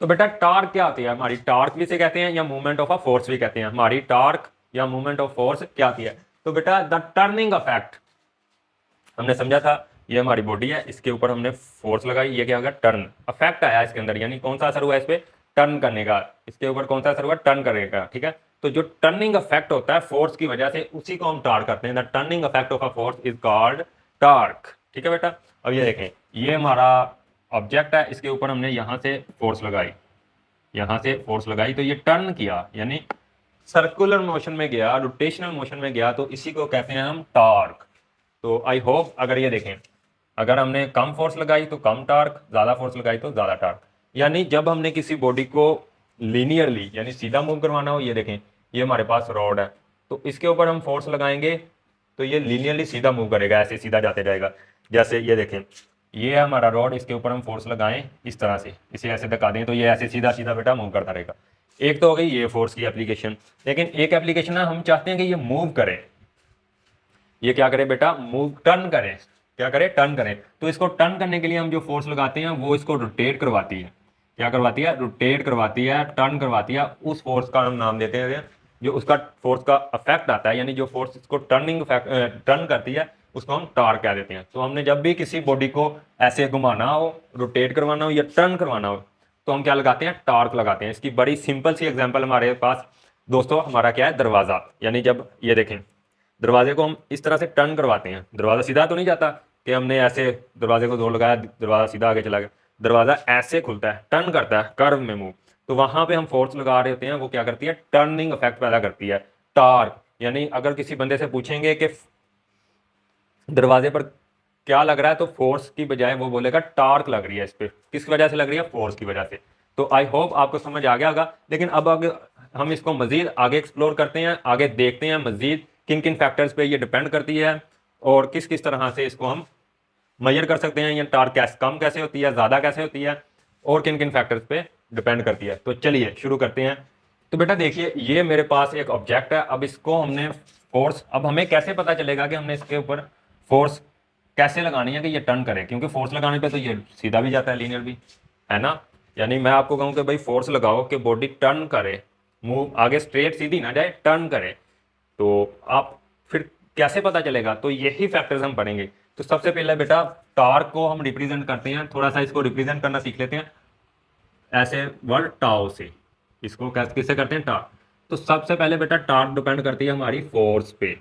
तो बेटा टॉर्क क्या होती है हमारी, टॉर्क भी से कहते हैं या मूवमेंट ऑफ अ फोर्स भी कहते हैं, हमारी टॉर्क या मूवमेंट ऑफ फोर्स क्या होती है। तो बेटा द टर्निंग इफेक्ट, हमने समझा था ये हमारी बॉडी है, इसके ऊपर हमने फोर्स लगाई, ये क्या होगा, टर्न इफेक्ट आया इसके अंदर, यानी कौन सा असर हुआ इस पे, टर्न करने का, इसके ऊपर कौन सा असर हुआ, टर्न करने का, ठीक है। तो जो टर्निंग इफेक्ट होता है फोर्स की वजह से, उसी को हम टॉर्क करते हैं। The turning effect of a force is called torque, ठीक है बेटा। अब ये देखें, ये हमारा ऑब्जेक्ट है, इसके ऊपर हमने यहाँ से फोर्स लगाई, यहाँ से फोर्स लगाई, तो ये टर्न किया, यानी सर्कुलर मोशन में गया, रोटेशनल मोशन में गया, तो इसी को कहते हैं हम टॉर्क। तो आई होप, अगर ये देखें, अगर हमने कम फोर्स लगाई तो कम टार्क, ज़्यादा फोर्स लगाई तो ज़्यादा टार्क। यानी जब हमने किसी बॉडी को लीनियरली यानी सीधा मूव करवाना हो, ये देखें ये हमारे पास रॉड है, तो इसके ऊपर हम फोर्स लगाएंगे तो ये लीनियरली सीधा मूव करेगा, ऐसे सीधा जाते जाएगा। जैसे ये देखें, ये है हमारा रॉड, इसके ऊपर हम फोर्स लगाएं इस तरह से, इसे ऐसे धक्का दें तो ये ऐसे सीधा सीधा बेटा मूव करता रहेगा। एक तो हो गई ये फोर्स की एप्लीकेशन, लेकिन एक एप्लीकेशन है हम चाहते हैं कि ये मूव करे, ये क्या करे बेटा, मूव, टर्न करे, क्या करे, टर्न करे। तो इसको टर्न करने के लिए हम जो फोर्स लगाते हैं वो इसको रोटेट करवाती है, क्या करवाती है, रोटेट करवाती है, टर्न करवाती है। उस फोर्स का हम नाम देते हैं, जो उसका फोर्स का इफेक्ट आता है, यानी जो फोर्स इसको टर्निंग टर्न करती है, उसको हम टॉर्क कह देते हैं। तो हमने जब भी किसी बॉडी को ऐसे घुमाना हो, रोटेट करवाना हो या टर्न करवाना हो, तो हम क्या लगाते हैं, टॉर्क लगाते हैं। इसकी बड़ी सिंपल सी एग्जांपल हमारे पास दोस्तों, हमारा क्या है, दरवाज़ा। यानी जब ये देखें, दरवाजे को हम इस तरह से टर्न करवाते हैं, दरवाज़ा सीधा तो नहीं जाता कि हमने ऐसे दरवाजे को जोर लगाया, दरवाज़ा सीधा आगे चला गया, दरवाज़ा ऐसे खुलता है, टर्न करता है, कर्व में मूव। तो वहाँ पे हम फोर्स लगा रहे होते हैं, वो क्या करती है, टर्निंग इफेक्ट पैदा करती है, टॉर्क। यानी अगर किसी बंदे से पूछेंगे कि दरवाजे पर क्या लग रहा है, तो फोर्स की बजाय वो बोलेगा टॉर्क लग रही है इस पर। किस वजह से लग रही है, फोर्स की वजह से। तो आई होप आपको समझ आ गया होगा। लेकिन अब अगर हम इसको मजीद आगे एक्सप्लोर करते हैं, आगे देखते हैं मजीद किन किन फैक्टर्स पे ये डिपेंड करती है और किस किस तरह से इसको हम मेजर कर सकते हैं, या टॉर्क कैसे कम कैसे होती है, ज़्यादा कैसे होती है, और किन किन फैक्टर्स पे डिपेंड करती है। तो चलिए शुरू करते हैं। तो बेटा देखिए, ये मेरे पास एक ऑब्जेक्ट है, अब इसको हमने फोर्स, अब हमें कैसे पता चलेगा कि हमने इसके ऊपर फोर्स कैसे लगानी है कि ये टर्न करे, क्योंकि फोर्स लगाने पे तो ये सीधा भी जाता है, लीनियर भी, है ना। यानी मैं आपको कहूँ कि भाई फोर्स लगाओ कि बॉडी टर्न करे, मूव आगे स्ट्रेट सीधी ना जाए, टर्न करे, तो आप फिर कैसे पता चलेगा, तो यही फैक्टर्स हम पढ़ेंगे। तो सबसे पहले बेटा टॉर्क को हम रिप्रेजेंट करते हैं, थोड़ा सा इसको रिप्रेजेंट करना सीख लेते हैं, ऐसे वर्ड टाओ से, इसको किससे करते हैं, टॉर्क। तो सबसे पहले बेटा टॉर्क डिपेंड करती है हमारी फोर्स पे,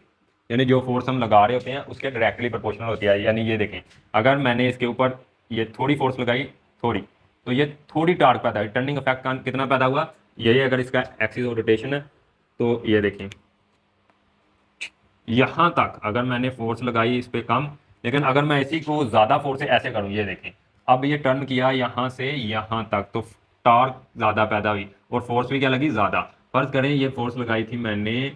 यानी जो फोर्स हम लगा रहे होते हैं उसके डायरेक्टली प्रोपोर्शनल होती है। यानी ये देखें, अगर मैंने इसके ऊपर ये थोड़ी फोर्स लगाई, थोड़ी, तो ये थोड़ी टॉर्क पैदा हुई, टर्निंग इफेक्ट का कितना पैदा हुआ, यही अगर इसका एक्सिस ऑफ रोटेशन है, तो ये देखें यहाँ तक अगर मैंने फोर्स लगाई इस पे कम, लेकिन अगर मैं इसी को ज़्यादा फोर्स से ऐसे करूँ, ये देखें अब ये टर्न किया यहाँ से यहाँ तक, तो टॉर्क ज़्यादा पैदा हुई और फोर्स भी क्या लगी ज़्यादा। फर्ज करें ये फोर्स लगाई थी मैंने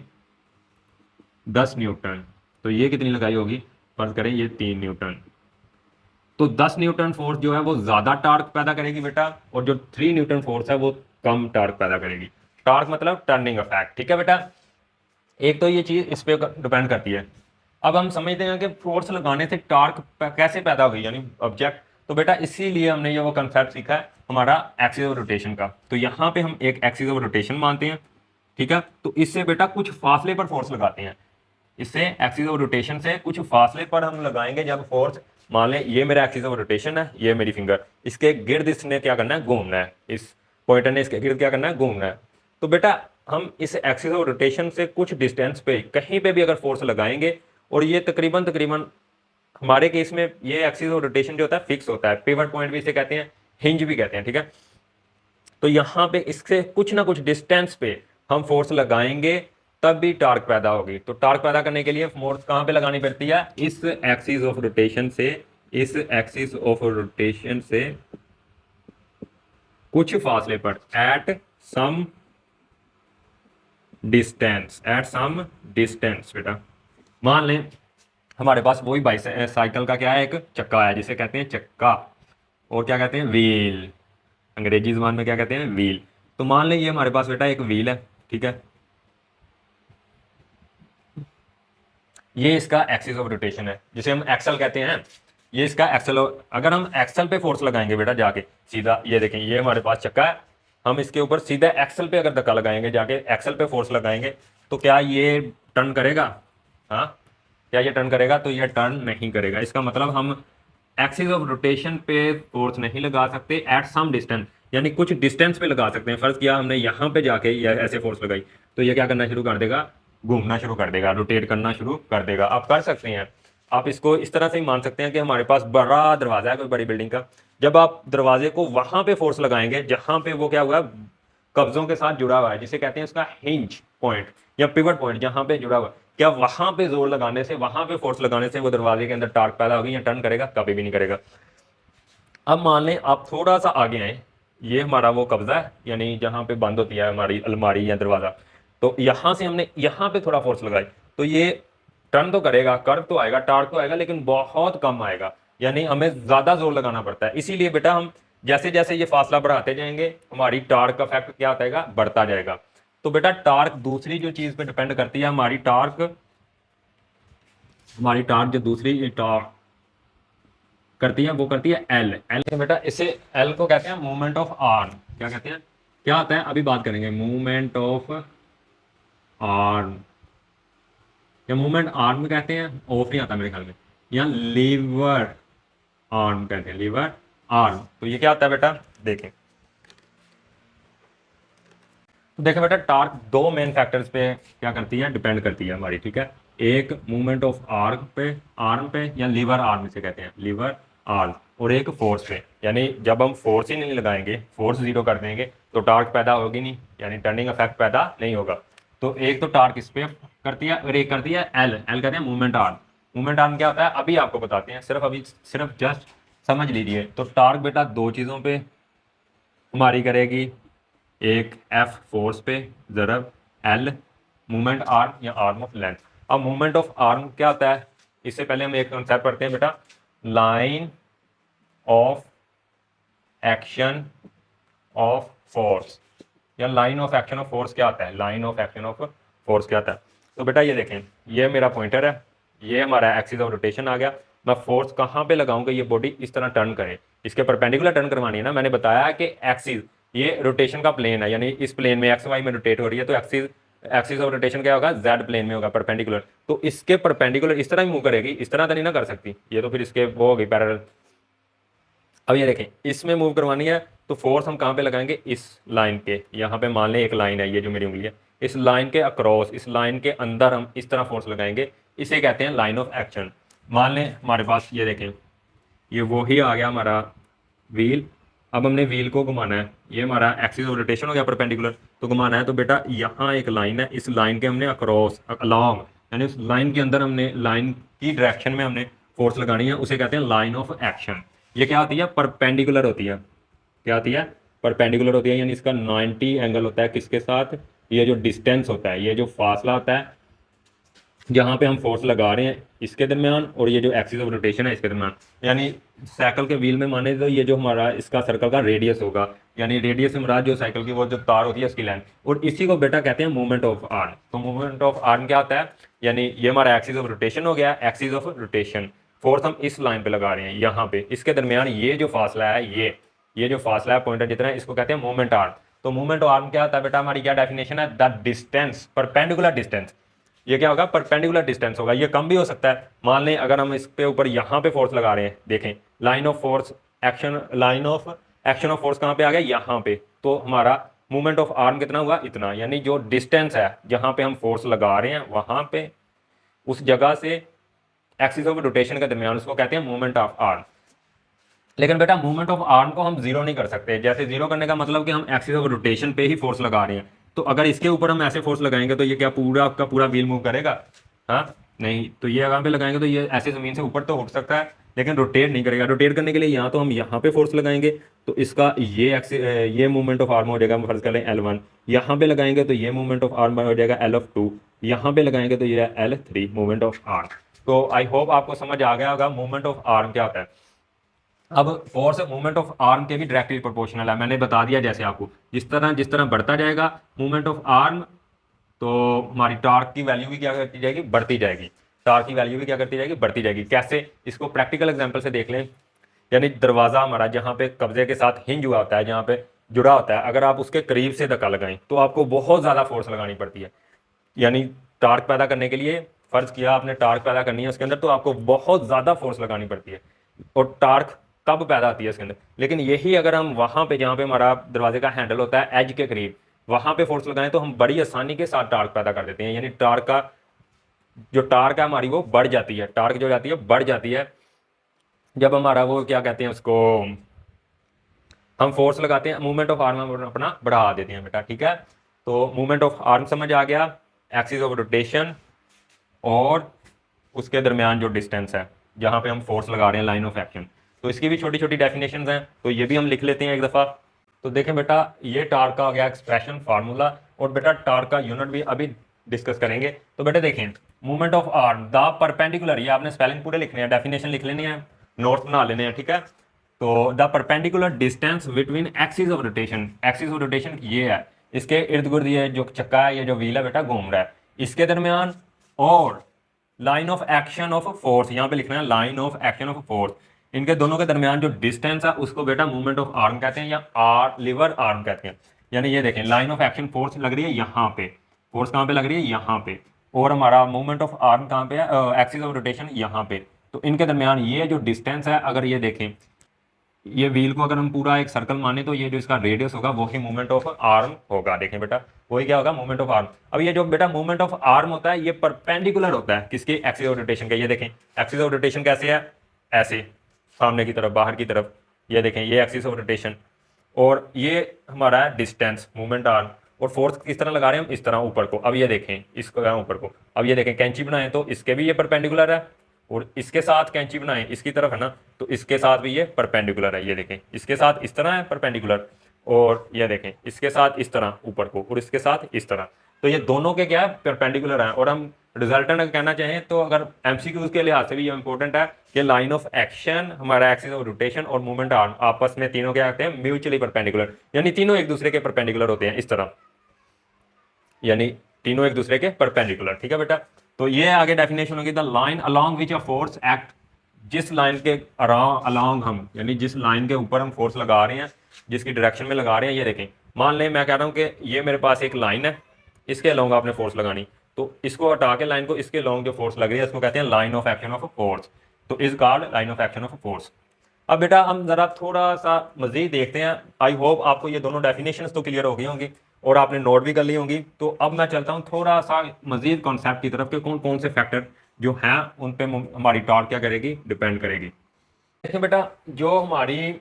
10 न्यूटन, तो ये कितनी लगाई होगी, फर्ज करें ये 3 न्यूटन। तो 10 न्यूटन फोर्स जो है वो ज़्यादा टॉर्क पैदा करेगी बेटा, और जो 3 न्यूटन फोर्स है वो कम टॉर्क पैदा करेगी। टॉर्क मतलब टर्निंग इफेक्ट, ठीक है बेटा। एक तो ये चीज़ इस पे डिपेंड करती है। अब हम समझते हैं कि फोर्स लगाने से टॉर्क कैसे पैदा होगी, यानी ऑब्जेक्ट। तो बेटा इसीलिए हमने ये वो कंसेप्ट सीखा है हमारा एक्सिस ऑफ रोटेशन का। तो यहाँ पे हम एक एक्सिस ऑफ रोटेशन मानते हैं, ठीक है। तो इससे बेटा कुछ फासले पर फोर्स लगाते हैं, इससे एक्सिस ऑफ रोटेशन से कुछ फासले पर हम लगाएंगे जब फोर्स, मान लें ये मेरा एक्सिस ऑफ रोटेशन है, ये मेरी फिंगर, इसके गिर्द इसने क्या करना है, घूमना है, इस पॉइंटर ने इसके गिर्द क्या करना है, घूमना है। तो बेटा हम इस एक्सिस ऑफ रोटेशन से कुछ डिस्टेंस पे कहीं पे भी अगर फोर्स लगाएंगे, और ये तकरीबन तकरीबन हमारे केस में ये एक्सिस ऑफ रोटेशन जो होता है फिक्स होता है, पिवट पॉइंट भी इसे कहते हैं, हिंज भी कहते हैं, ठीक है। तो यहाँ पे इससे कुछ ना कुछ डिस्टेंस पे हम फोर्स लगाएंगे तब भी टॉर्क पैदा होगी। तो टॉर्क पैदा करने के लिए फोर्स कहाँ पे लगानी पड़ती है, इस एक्सिस ऑफ रोटेशन से, इस एक्सिस ऑफ रोटेशन से कुछ फासले पर, at some distance, at some distance. बेटा मान लें हमारे पास वही साइकिल का क्या है, एक चक्का है जिसे कहते हैं चक्का, और क्या कहते हैं, व्हील, अंग्रेजी जुबान में क्या कहते हैं, व्हील। तो मान लें ये हमारे पास बेटा एक व्हील है, ठीक है, ये इसका एक्सिस ऑफ रोटेशन है जिसे हम एक्सल कहते हैं, ये इसका एक्सल। अगर हम एक्सल पे फोर्स लगाएंगे बेटा जाके सीधा, ये देखें ये हमारे पास चक्का है, हम इसके ऊपर सीधा एक्सल पे अगर धक्का लगाएंगे, जाके एक्सल पे फोर्स लगाएंगे, तो क्या ये टर्न करेगा, हाँ क्या ये टर्न करेगा, तो ये टर्न नहीं करेगा। इसका मतलब हम एक्सिस ऑफ रोटेशन पे फोर्स नहीं लगा सकते, एट सम डिस्टेंस, यानी कुछ डिस्टेंस पे लगा सकते हैं। फर्ज किया हमने यहाँ पे जाके ये ऐसे फोर्स लगाई, तो ये क्या करना शुरू कर देगा, घूमना शुरू कर देगा, रोटेट करना शुरू कर देगा। आप कर सकते हैं, आप इसको इस तरह से ही मान सकते हैं कि हमारे पास बड़ा दरवाजा है कोई बड़ी बिल्डिंग का, जब आप दरवाजे को वहां पे फोर्स लगाएंगे जहां पे वो क्या हुआ है, कब्जों के साथ जुड़ा हुआ है, जिसे कहते हैं उसका हिंज पॉइंट या पिवट पॉइंट, जहां पे जुड़ा हुआ है, क्या वहां पे जोर लगाने से, वहां पे फोर्स लगाने से वो दरवाजे के अंदर टॉर्क पैदा होगी या टर्न करेगा, कभी भी नहीं करेगा। अब मान लें आप थोड़ा सा आगे आए, ये हमारा वो कब्जा है, यानी जहां पे बंद होती है हमारी अलमारी या दरवाजा, तो यहां से हमने यहां पे थोड़ा फोर्स लगाई, तो ये टर्न तो करेगा, कर्व तो आएगा, टॉर्क तो आएगा, लेकिन बहुत कम आएगा, यानी हमें ज्यादा जोर लगाना पड़ता है। इसीलिए बेटा हम जैसे जैसे ये फासला बढ़ाते जाएंगे हमारी टॉर्क का इफेक्ट क्या होता है, बढ़ता जाएगा। तो बेटा टॉर्क दूसरी जो चीज पे डिपेंड करती है, हमारी टॉर्क जो दूसरी टॉर्क करती है वो करती है एल। एल बेटा इसे, एल को कहते हैं मूवमेंट ऑफ आर्म। क्या कहते हैं, क्या होता है अभी बात करेंगे, मूवमेंट ऑफ आर्म, या मूवमेंट आर्म कहते हैं, ऑफ नहीं आता मेरे ख्याल में, या लीवर आर्म कहते हैं, लीवर आर्म। तो ये क्या होता है बेटा, देखें, तो देखें बेटा टॉर्क दो मेन फैक्टर्स पे क्या करती है, डिपेंड करती है हमारी, ठीक है। एक मूवमेंट ऑफ आर्म पे या लीवर आर्म इसे कहते हैं, लीवर आर्म, और एक फोर्स पे, यानी जब हम फोर्स ही नहीं लगाएंगे, फोर्स जीरो कर देंगे तो टॉर्क पैदा होगी नहीं, यानी टर्निंग इफेक्ट पैदा नहीं होगा। तो एक तो टॉर्क इस पे करती है और एक करती है एल। एल कहते हैं मूवमेंट आर्म। मूवमेंट आर्म क्या होता है अभी आपको बताते हैं, सिर्फ जस्ट समझ लीजिए। तो टॉर्क बेटा दो चीज़ों पे हमारी करेगी, एक एफ फोर्स पे ज़रब एल मूवमेंट आर्म या आर्म ऑफ लेंथ। अब मूवमेंट ऑफ आर्म क्या होता है, इससे पहले हम एक कंसेप्ट पढ़ते हैं बेटा, line of action of force, या line of action of force क्या होता है, line of action of force क्या होता है। तो बेटा ये देखें, ये मेरा पॉइंटर है, ये हमारा एक्सिस ऑफ रोटेशन आ गया, मैं फोर्स कहाँ पे लगाऊंगा, ये बॉडी इस तरह टर्न करे, इसके परपेंडिकुलर टर्न करवानी है ना। मैंने बताया कि एक्सिस ये रोटेशन का प्लेन है, यानी इस प्लेन में एक्स वाई में रोटेट हो रही है, तो एक्सिस ऑफ रोटेशन क्या होगा, जेड प्लेन में होगा, परपेंडिकुलर। तो इसके परपेंडिकुलर इस तरह ही मूव करेगी, इस तरह तो नहीं ना कर सकती, ये तो फिर इसके वो होगी पैरेलल। अब ये देखें इसमें मूव करवानी है, तो फोर्स हम कहाँ पे लगाएंगे, इस लाइन के, यहाँ पे मान लें एक लाइन है, ये जो मेरी उंगली है, इस लाइन के अक्रॉस, इस लाइन के अंदर हम इस तरह फोर्स लगाएंगे, इसे कहते हैं लाइन ऑफ एक्शन। मान लें हमारे पास ये देखें, ये वो ही आ गया हमारा व्हील। अब हमने व्हील को घुमाना है, ये हमारा एक्सिस ऑफ रोटेशन हो गया परपेंडिकुलर, तो घुमाना है, तो बेटा यहाँ एक लाइन है, इस लाइन के हमने अक्रॉस अलॉन्ग यानी उस लाइन के अंदर हमने लाइन की डायरेक्शन में हमने फोर्स लगानी है, उसे कहते हैं लाइन ऑफ एक्शन। ये क्या होती है? परपेंडिकुलर होती है। क्या होती है? परपेंडिकुलर होती है, यानी इसका 90 एंगल होता है किसके साथ? ये जो डिस्टेंस होता है, ये जो फासला होता है जहाँ पे हम फोर्स लगा रहे हैं इसके दरमियान, और ये जो एक्सिस ऑफ रोटेशन है इसके दरमियान, यानी साइकिल के व्हील में माने तो ये जो हमारा इसका सर्कल का रेडियस होगा, यानी रेडियस से मुराद जो साइकिल की वो जो तार होती है उसकी लेंथ, और इसी को बेटा कहते हैं मूवमेंट ऑफ आर्म। तो मूवमेंट ऑफ आर्म क्या होता है? यानी ये हमारा एक्सिस ऑफ रोटेशन हो गया, एक्सिस ऑफ रोटेशन, फोर्स हम इस लाइन पे लगा रहे हैं यहाँ पे, इसके दरमियान ये जो फासला है, ये जो फासला है पॉइंटर जितना है, इसको कहते हैं मूवमेंट आर्म। तो मूवमेंट ऑफ आर्म क्या होता है बेटा? हमारी क्या डेफिनेशन है? The distance, perpendicular distance. ये क्या होगा? परपेंडिकुलर डिस्टेंस होगा। ये कम भी हो सकता है। मान लें अगर हम इस पे ऊपर यहाँ पे फोर्स लगा रहे हैं, देखें line of force action, line of action of force कहाँ पे आ गया? यहाँ पे। तो हमारा मूवमेंट ऑफ आर्म कितना हुआ? इतना। यानी जो डिस्टेंस है जहाँ पे हम फोर्स लगा रहे हैं वहाँ पे उस जगह से एक्सिस ऑफ रोटेशन के दरमियान, उसको कहते हैं मूवमेंट ऑफ आर्म। लेकिन बेटा मूवमेंट ऑफ आर्म को हम जीरो नहीं कर सकते। जैसे जीरो करने का मतलब कि हम एक्सिस ऑफ रोटेशन पे ही फोर्स लगा रहे हैं, तो अगर इसके ऊपर हम ऐसे फोर्स लगाएंगे तो ये क्या पूरा आपका पूरा व्हील मूव करेगा? हाँ नहीं। तो ये अगर पे लगाएंगे तो ये ऐसे जमीन से ऊपर तो उठ सकता है लेकिन रोटेट नहीं करेगा। रोटेट करने के लिए यहाँ तो हम यहाँ पे फोर्स लगाएंगे, तो इसका ये मूवमेंट ऑफ आर्म हो जाएगा, फर्ज कर लें L1। यहाँ पे लगाएंगे तो ये मूवमेंट ऑफ आर्म हो जाएगा L2। यहाँ पे लगाएंगे तो ये L3 मूवमेंट ऑफ आर्म। तो आई होप आपको समझ आ गया होगा मूवमेंट ऑफ आर्म क्या होता है। अब फोर्स मूवमेंट ऑफ आर्म के भी डायरेक्टली प्रोपोर्शनल है, मैंने बता दिया जैसे आपको, जिस तरह बढ़ता जाएगा मूवमेंट ऑफ आर्म, तो हमारी टार्क की वैल्यू भी क्या करती जाएगी? बढ़ती जाएगी। टार्क की वैल्यू भी क्या करती जाएगी? बढ़ती जाएगी। कैसे? इसको प्रैक्टिकल एग्जांपल से देख लें। यानी दरवाज़ा हमारा जहाँ पे कब्जे के साथ हिंज हुआ होता है, जहाँ पे जुड़ा होता है, अगर आप उसके करीब से धक्का लगाएं तो आपको बहुत ज़्यादा फोर्स लगानी पड़ती है। यानी टार्क पैदा करने के लिए, फर्ज किया आपने टार्क पैदा करनी है उसके अंदर, तो आपको बहुत ज़्यादा फोर्स लगानी पड़ती है। और टार्क कब पैदा होती है इसके अंदर? लेकिन यही अगर हम वहाँ पे जहाँ पे हमारा दरवाजे का हैंडल होता है एज के करीब, वहाँ पे फोर्स लगाएं तो हम बड़ी आसानी के साथ टार्क पैदा कर देते हैं। यानी टार्क का जो टार्क है हमारी वो बढ़ जाती है, टार्क जो जाती है बढ़ जाती है जब हमारा वो क्या कहते हैं उसको, हम फोर्स लगाते हैं, मूवमेंट ऑफ आर्म अपना बढ़ा देते हैं बेटा। ठीक है, तो मूवमेंट ऑफ आर्म समझ आ गया, एक्सिस ऑफ रोटेशन और उसके दरमियान जो डिस्टेंस है जहाँ पे हम फोर्स लगा रहे हैं, लाइन ऑफ एक्शन। तो इसकी भी छोटी छोटी डेफिनेशंस हैं, तो ये भी हम लिख लेते हैं एक दफ़ा। तो देखें बेटा, ये टार्क का आ गया एक्सप्रेशन फार्मूला, और बेटा टार्क का यूनिट भी अभी डिस्कस करेंगे। तो बेटा देखें, movement of arm the perpendicular, ये आपने स्पेलिंग पूरे लिखने हैं, डेफिनेशन लिख लेनी है, नोट्स बना लेने हैं। ठीक है, तो the perpendicular distance between axis of rotation, axis of rotation ये है, इसके इर्द गिर्द ये जो चक्का है, ये जो व्हील है बेटा घूम रहा है, इसके दरमियान, और line of action of force, यहाँ पे लिखना है line of action of force, इनके दोनों के दरमियान जो डिस्टेंस है उसको बेटा मूवमेंट ऑफ आर्म कहते हैं, या लीवर आर्म कहते हैं। यानी ये देखें, लाइन ऑफ एक्शन फोर्स लग रही है यहाँ पे, फोर्स कहाँ पे लग रही है? यहाँ पे, और हमारा मूवमेंट ऑफ आर्म कहाँ पे है? एक्सिस ऑफ रोटेशन यहाँ पे। तो इनके दरमियान ये जो डिस्टेंस है, अगर ये देखें, ये व्हील को अगर हम पूरा एक सर्कल माने तो ये जो इसका रेडियस होगा वो ही मूवमेंट ऑफ आर्म होगा। देखें बेटा, वही क्या होगा? Movement of arm. अब ये जो बेटा मूवमेंट ऑफ आर्म होता है ये परपेंडिकुलर होता है किसके? एक्सिस ऑफ रोटेशन के। ये देखें, एक्सिस ऑफ रोटेशन कैसे है? ऐसे सामने की तरफ, बाहर की तरफ। ये देखें, ये एक्सिस ऑफ रोटेशन, और ये हमारा है डिस्टेंस, मूवमेंट आर्म। और फोर्स किस तरह लगा रहे हैं हम? इस तरह ऊपर को। अब ये देखें, इसको ऊपर को, अब ये देखें कैंची बनाएं तो इसके भी ये परपेंडिकुलर है, और इसके साथ कैंची बनाएं इसकी तरफ है ना, तो इसके साथ भी ये परपेंडिकुलर है। ये देखें, इसके साथ इस तरह है परपेंडिकुलर, और ये देखें इसके साथ इस तरह ऊपर को, और इसके साथ इस तरह। तो ये दोनों के क्या है? परपेंडिकुलर है। और हम रिजल्टेंट अगर कहना चाहें तो अगर एमसीक्यूज के लिहाज से भी ये इंपॉर्टेंट है कि लाइन ऑफ एक्शन, हमारा एक्सिस ऑफ रोटेशन और मूवमेंट आर्म, आपस में तीनों क्या कहते हैं? म्यूचुअली परपेंडिकुलर, यानी तीनों एक दूसरे के परपेंडिकुलर होते हैं इस तरह, यानी तीनों एक दूसरे के परपेंडिकुलर। ठीक है बेटा, तो ये आगे डेफिनेशन होगी, the line along which a force act, जिस लाइन के अलोंग हम, यानी जिस लाइन के ऊपर हम फोर्स लगा रहे हैं, जिसकी डायरेक्शन में लगा रहे हैं। ये देखें, मान लें मैं कह रहा हूँ कि ये मेरे पास एक लाइन है, इसके अलोंग आपने फोर्स लगानी, तो इसको हटा के लाइन को, इसके अलोंग जो फोर्स लग रही है इसको कहते हैं line of action of force. तो is called line of action of force. अब बेटा हम जरा थोड़ा सा मजीद देखते हैं। आई होप आपको ये दोनों डेफिनेशंस तो क्लियर हो गई होंगी और आपने नोट भी कर ली होंगी। तो अब मैं चलता हूँ थोड़ा सा मजीद कॉन्सेप्ट की तरफ, के कौन कौन से फैक्टर जो हैं उन पे हमारी टॉर्क क्या करेगी? डिपेंड करेगी। देखिए बेटा, जो हमारी,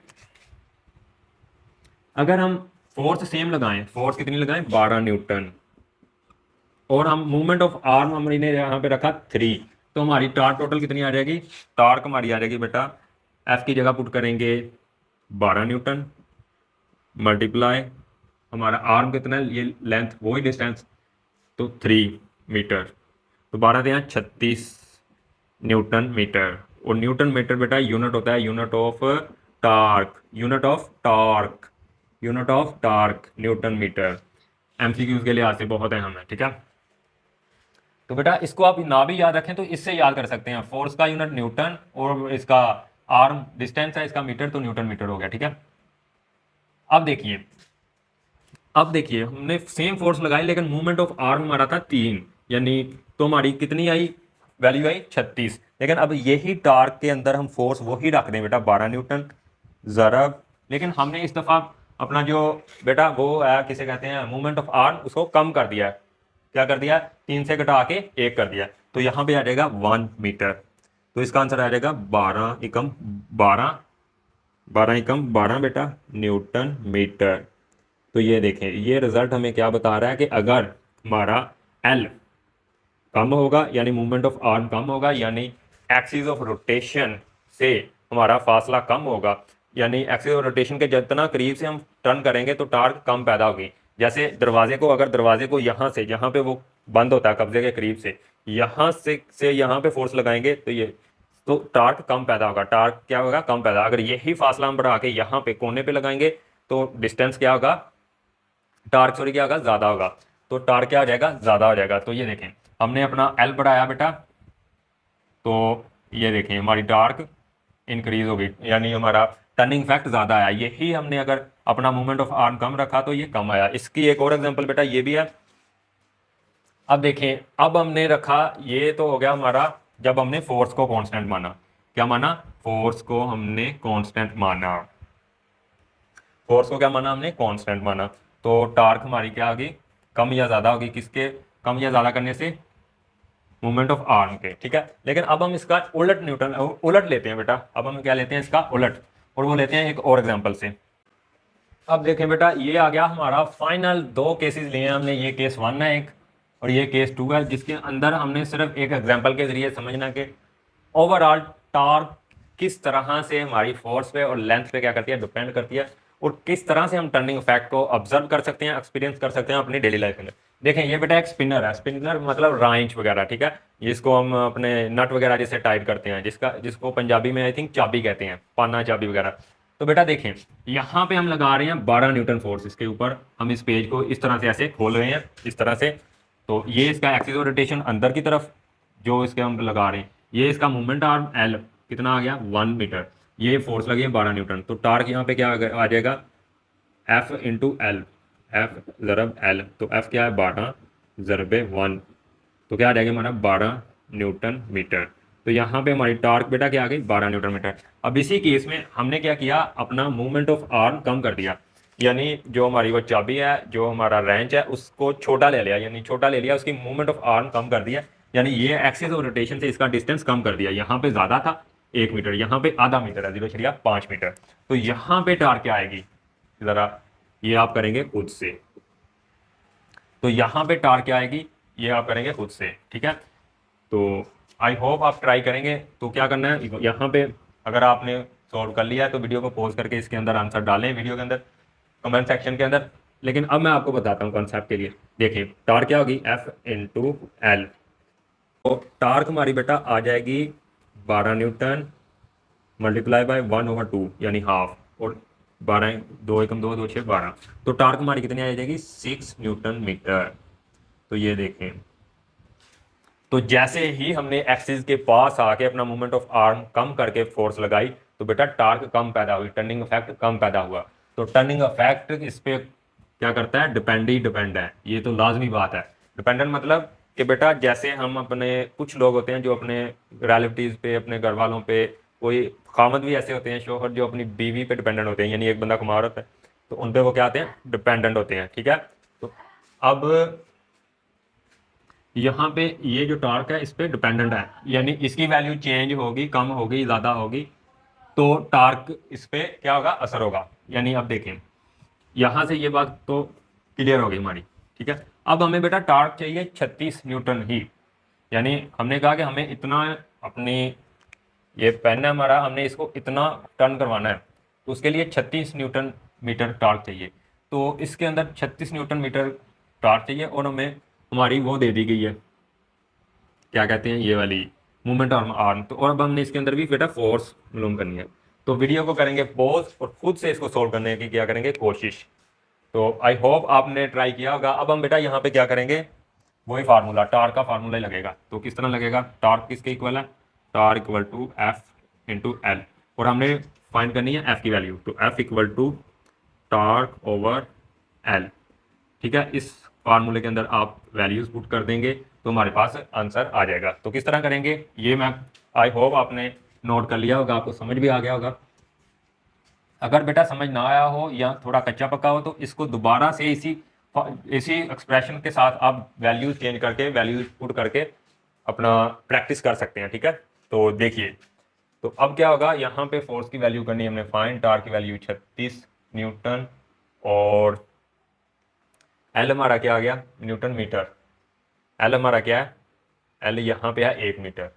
अगर हम फोर्स सेम लगाएं, फोर्स कितनी लगाएं? 12 न्यूटन, और हम मूवमेंट ऑफ आर्म हमने यहाँ पे रखा 3, तो हमारी टार्क टोटल कितनी आ जाएगी? टार्क हमारी आ जाएगी बेटा, एफ की जगह पुट करेंगे 12 न्यूटन, मल्टीप्लाई हमारा आर्म कितना है, ये लेंथ वही डिस्टेंस, तो 3 मीटर, तो 12 या 36 न्यूटन मीटर। और न्यूटन मीटर बेटा यूनिट होता है unit of torque, unit of torque, unit of torque newton metre. MCQs के लिए आज से बहुत है हमें, ठीक है। तो बेटा इसको आप ना भी याद रखें तो इससे याद कर सकते हैं, फोर्स का यूनिट न्यूटन और इसका आर्म डिस्टेंस है इसका मीटर, तो न्यूटन मीटर हो गया, ठीक है। अब देखिए, अब देखिए हमने सेम फोर्स लगाई लेकिन मूवमेंट ऑफ आर्म हमारा था 3, यानी तो हमारी कितनी आई वैल्यू आई 36। लेकिन अब यही टार्क के अंदर हम फोर्स वही रख दें बेटा 12 न्यूटन ज़रब, लेकिन हमने इस दफ़ा अपना जो बेटा वो है किसे कहते हैं मूवमेंट ऑफ आर्म, उसको कम कर दिया है। क्या कर दिया? 3 से घटा के 1 कर दिया, तो यहाँ पे आ जाएगा 1 मीटर। तो इसका आंसर आ जाएगा 12 एकम 12, 12 एकम 12 बेटा न्यूटन मीटर। तो ये देखें, ये रिजल्ट हमें क्या बता रहा है कि अगर हमारा एल कम होगा यानी मूवमेंट ऑफ आर्म कम होगा, यानी एक्सिस ऑफ रोटेशन से हमारा फासला कम होगा, यानी एक्सिस ऑफ रोटेशन के जितना करीब से हम टर्न करेंगे तो टार्क कम पैदा होगी। जैसे दरवाजे को, अगर दरवाजे को यहाँ से जहाँ पे वो बंद होता है कब्जे के करीब से, यहाँ से यहाँ पे फोर्स लगाएंगे तो ये तो टार्क कम पैदा होगा। टार्क क्या होगा? कम पैदा। अगर यही फासला हम बढ़ा के यहाँ पे कोने पे लगाएंगे तो डिस्टेंस क्या होगा? टार्क सॉरी क्या होगा? ज़्यादा होगा। तो टार्क क्या हो जाएगा? ज़्यादा हो जाएगा। तो ये देखें हमने अपना एल बढ़ाया बेटा, तो ये देखें हमारी टार्क इंक्रीज हो गई, यानी हमारा टर्निंग इफेक्ट ज़्यादा आया। यही हमने अगर अपना मूवमेंट ऑफ आर्म कम रखा तो ये कम आया। इसकी एक और एग्जांपल बेटा ये भी है। अब देखें, अब हमने रखा, ये तो हो गया हमारा जब हमने फोर्स को कांस्टेंट माना। क्या माना? फोर्स को हमने कांस्टेंट माना। फोर्स को क्या माना हमने? कांस्टेंट माना। तो टार्क हमारी क्या होगी? कम या ज़्यादा होगी। किसके? कम या ज़्यादा करने से? मूवमेंट ऑफ आर्म के, ठीक है। लेकिन अब हम इसका उलट न्यूटन उलट लेते हैं बेटा। अब हम क्या लेते हैं? इसका उलट, और वो लेते हैं एक और एग्जांपल से। अब देखें बेटा, ये आ गया हमारा फाइनल, 2 केसेस लिए हैं हमने। ये केस 1 है एक, और ये केस 2 है, जिसके अंदर हमने सिर्फ एक एग्जांपल के जरिए समझना कि ओवरऑल टार्क किस तरह से हमारी फोर्स पे और लेंथ पे क्या करती है? डिपेंड करती है, और किस तरह से हम टर्निंग इफेक्ट को ऑब्जर्व कर सकते हैं, एक्सपीरियंस कर सकते हैं अपनी डेली लाइफ में। देखें ये बेटा एक स्पिनर है, स्पिनर मतलब राइंच वगैरह, ठीक है, जिसको हम अपने नट वगैरह जैसे टाइट करते हैं, जिसको पंजाबी में आई थिंक चाबी कहते हैं, पाना चाबी वगैरह। तो बेटा देखें यहाँ पे हम लगा रहे हैं 12 न्यूटन फोर्स इसके ऊपर। हम इस पेज को इस तरह से ऐसे खोल रहे हैं, इस तरह से। तो ये इसका एक्सिस ऑफ रोटेशन अंदर की तरफ जो इसके हम लगा रहे हैं, ये इसका मूवमेंट आर्म एल कितना आ गया? 1 मीटर। ये फोर्स लगी है 12 न्यूटन। तो टार्क यहाँ पे क्या आ जाएगा? एफ इंटू एल, एफ ज़रब एल। तो एफ क्या है? 12 ज़रबे 1, तो क्या आ जाएगा हमारा? 12 न्यूटन मीटर। तो यहाँ पे हमारी टार्क बेटा क्या आ गई? 12 न्यूटन मीटर। अब इसी केस में हमने क्या किया? अपना मूवमेंट ऑफ आर्म कम कर दिया, यानी जो हमारी वो चाबी है, जो हमारा रेंच है, उसको छोटा ले लिया, यानी छोटा ले लिया, उसकी मूवमेंट ऑफ आर्म कम कर दिया, यानी ये एक्सिस ऑफ रोटेशन से इसका डिस्टेंस कम कर दिया। यहाँ पे ज़्यादा था 1 मीटर, यहाँ पे आधा मीटर है, 0.5 मीटर। तो यहाँ पे टार्क क्या आएगी? ज़रा ये आप करेंगे खुद से। तो यहाँ पे टार्क क्या आएगी? ये आप करेंगे खुद से, ठीक है। तो आई होप आप ट्राई करेंगे। तो क्या करना है, यहाँ पे अगर आपने सॉल्व कर लिया है तो वीडियो को पॉज करके इसके अंदर आंसर डालें वीडियो के अंदर, कमेंट सेक्शन के अंदर। लेकिन अब मैं आपको बताता हूँ कॉन्सेप्ट के लिए। देखिए टार्क क्या होगी? F into L. तो टार्क हमारी बेटा आ जाएगी 12 न्यूटन मल्टीप्लाई बाय 1/2 यानी हाफ, और 12 2 एकम 2 2 6 12। तो टार्क हमारी कितनी आ जाएगी? 6 न्यूटन मीटर। तो ये देखें, तो जैसे ही हमने एक्सिस के पास आके अपना मूवमेंट ऑफ आर्म कम करके फोर्स लगाई तो बेटा टार्क कम पैदा हुई, टर्निंग इफेक्ट कम पैदा हुआ। तो टर्निंग इफेक्ट इस पे क्या करता है? डिपेंड है, ये तो लाजमी बात है। डिपेंडेंट मतलब कि बेटा जैसे हम अपने, कुछ लोग होते हैं जो अपने रिलेटिव्स पे, अपने घर वालों पे, कोई खामद भी ऐसे होते हैं शोहर जो अपनी बीवी पे डिपेंडेंट होते हैं, यानी एक बंदा कुमार होता है तो उन पे वो क्या आते हैं? डिपेंडेंट होते हैं, ठीक है। तो अब यहाँ पे ये जो टॉर्क है इस पे डिपेंडेंट है, यानी इसकी वैल्यू चेंज होगी, कम होगी, ज़्यादा होगी, तो टार्क इस पे क्या होगा? असर होगा। यानी अब देखें यहाँ से ये बात तो क्लियर होगी हमारी, ठीक है। अब हमें बेटा टार्क चाहिए 36 न्यूटन ही, यानी हमने कहा कि हमें इतना अपनी ये पेन है हमारा, हमने इसको इतना टर्न करवाना है, तो उसके लिए 36 न्यूटन मीटर टार्क चाहिए। तो इसके अंदर 36 न्यूटन मीटर टार्क चाहिए और हमें हमारी वो दे दी गई है, क्या कहते हैं, ये वाली मूवमेंट आर्म आर्म। तो और अब हमने इसके अंदर भी बेटा फोर्स मालूम करनी है। तो वीडियो को करेंगे पॉज और खुद से इसको सोल्व करने की क्या करेंगे कोशिश। तो आई होप आपने ट्राई किया होगा। अब हम बेटा यहाँ पे क्या करेंगे, वही फार्मूला, टार्क का फार्मूला ही लगेगा। तो किस तरह लगेगा, टार्क किसके इक्वल है, torque equal to F into L, और हमने फाइंड करनी है एफ की वैल्यू। तो F equal to torque over L, ठीक है। इस फार्मूले के अंदर आप वैल्यूज पुट कर देंगे तो हमारे पास आंसर आ जाएगा। तो किस तरह करेंगे ये मैं आई होप आपने नोट कर लिया होगा, आपको समझ भी आ गया होगा। अगर बेटा समझ ना आया हो या थोड़ा कच्चा पक्का हो तो इसको दोबारा से इसी इसी एक्सप्रेशन के साथ आप वैल्यूज चेंज करके, वैल्यूज पुट करके अपना प्रैक्टिस कर सकते हैं, ठीक है। तो देखिए, तो अब क्या होगा, यहाँ पे फोर्स की वैल्यू करनी है हमने फाइंड, टार्क की वैल्यू 36 न्यूटन, और एल हमारा क्या आ गया, न्यूटन मीटर। एल हमारा क्या है, एल यहाँ पे है 1 मीटर।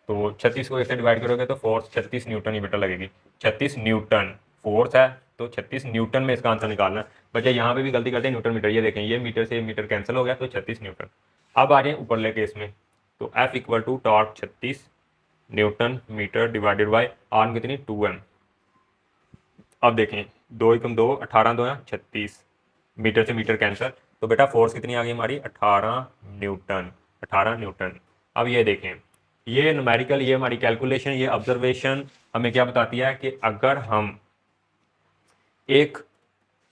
तो 36 को इससे डिवाइड करोगे तो फोर्स 36 न्यूटन ही बेटा लगेगी। 36 न्यूटन फोर्स है, तो 36 न्यूटन में इसका आंसर निकालना है। बच्चे यहाँ पे भी गलती करते हैं, न्यूटन मीटर, ये देखें ये मीटर से मीटर कैंसिल हो गया, तो 36 न्यूटन। अब आ जाए ऊपरले केस में, तो F equal to torque 36 newton metre divided by arm कितनी 2m। अब देखें 2 एकम 2, 18 2 है 36, मीटर से मीटर कैंसिल, तो बेटा फोर्स कितनी आ गई हमारी 18 न्यूटन, 18 न्यूटन। अब ये देखें, ये न्यूमेरिकल, ये हमारी कैलकुलेशन, ये ऑब्जर्वेशन हमें क्या बताती है कि अगर हम एक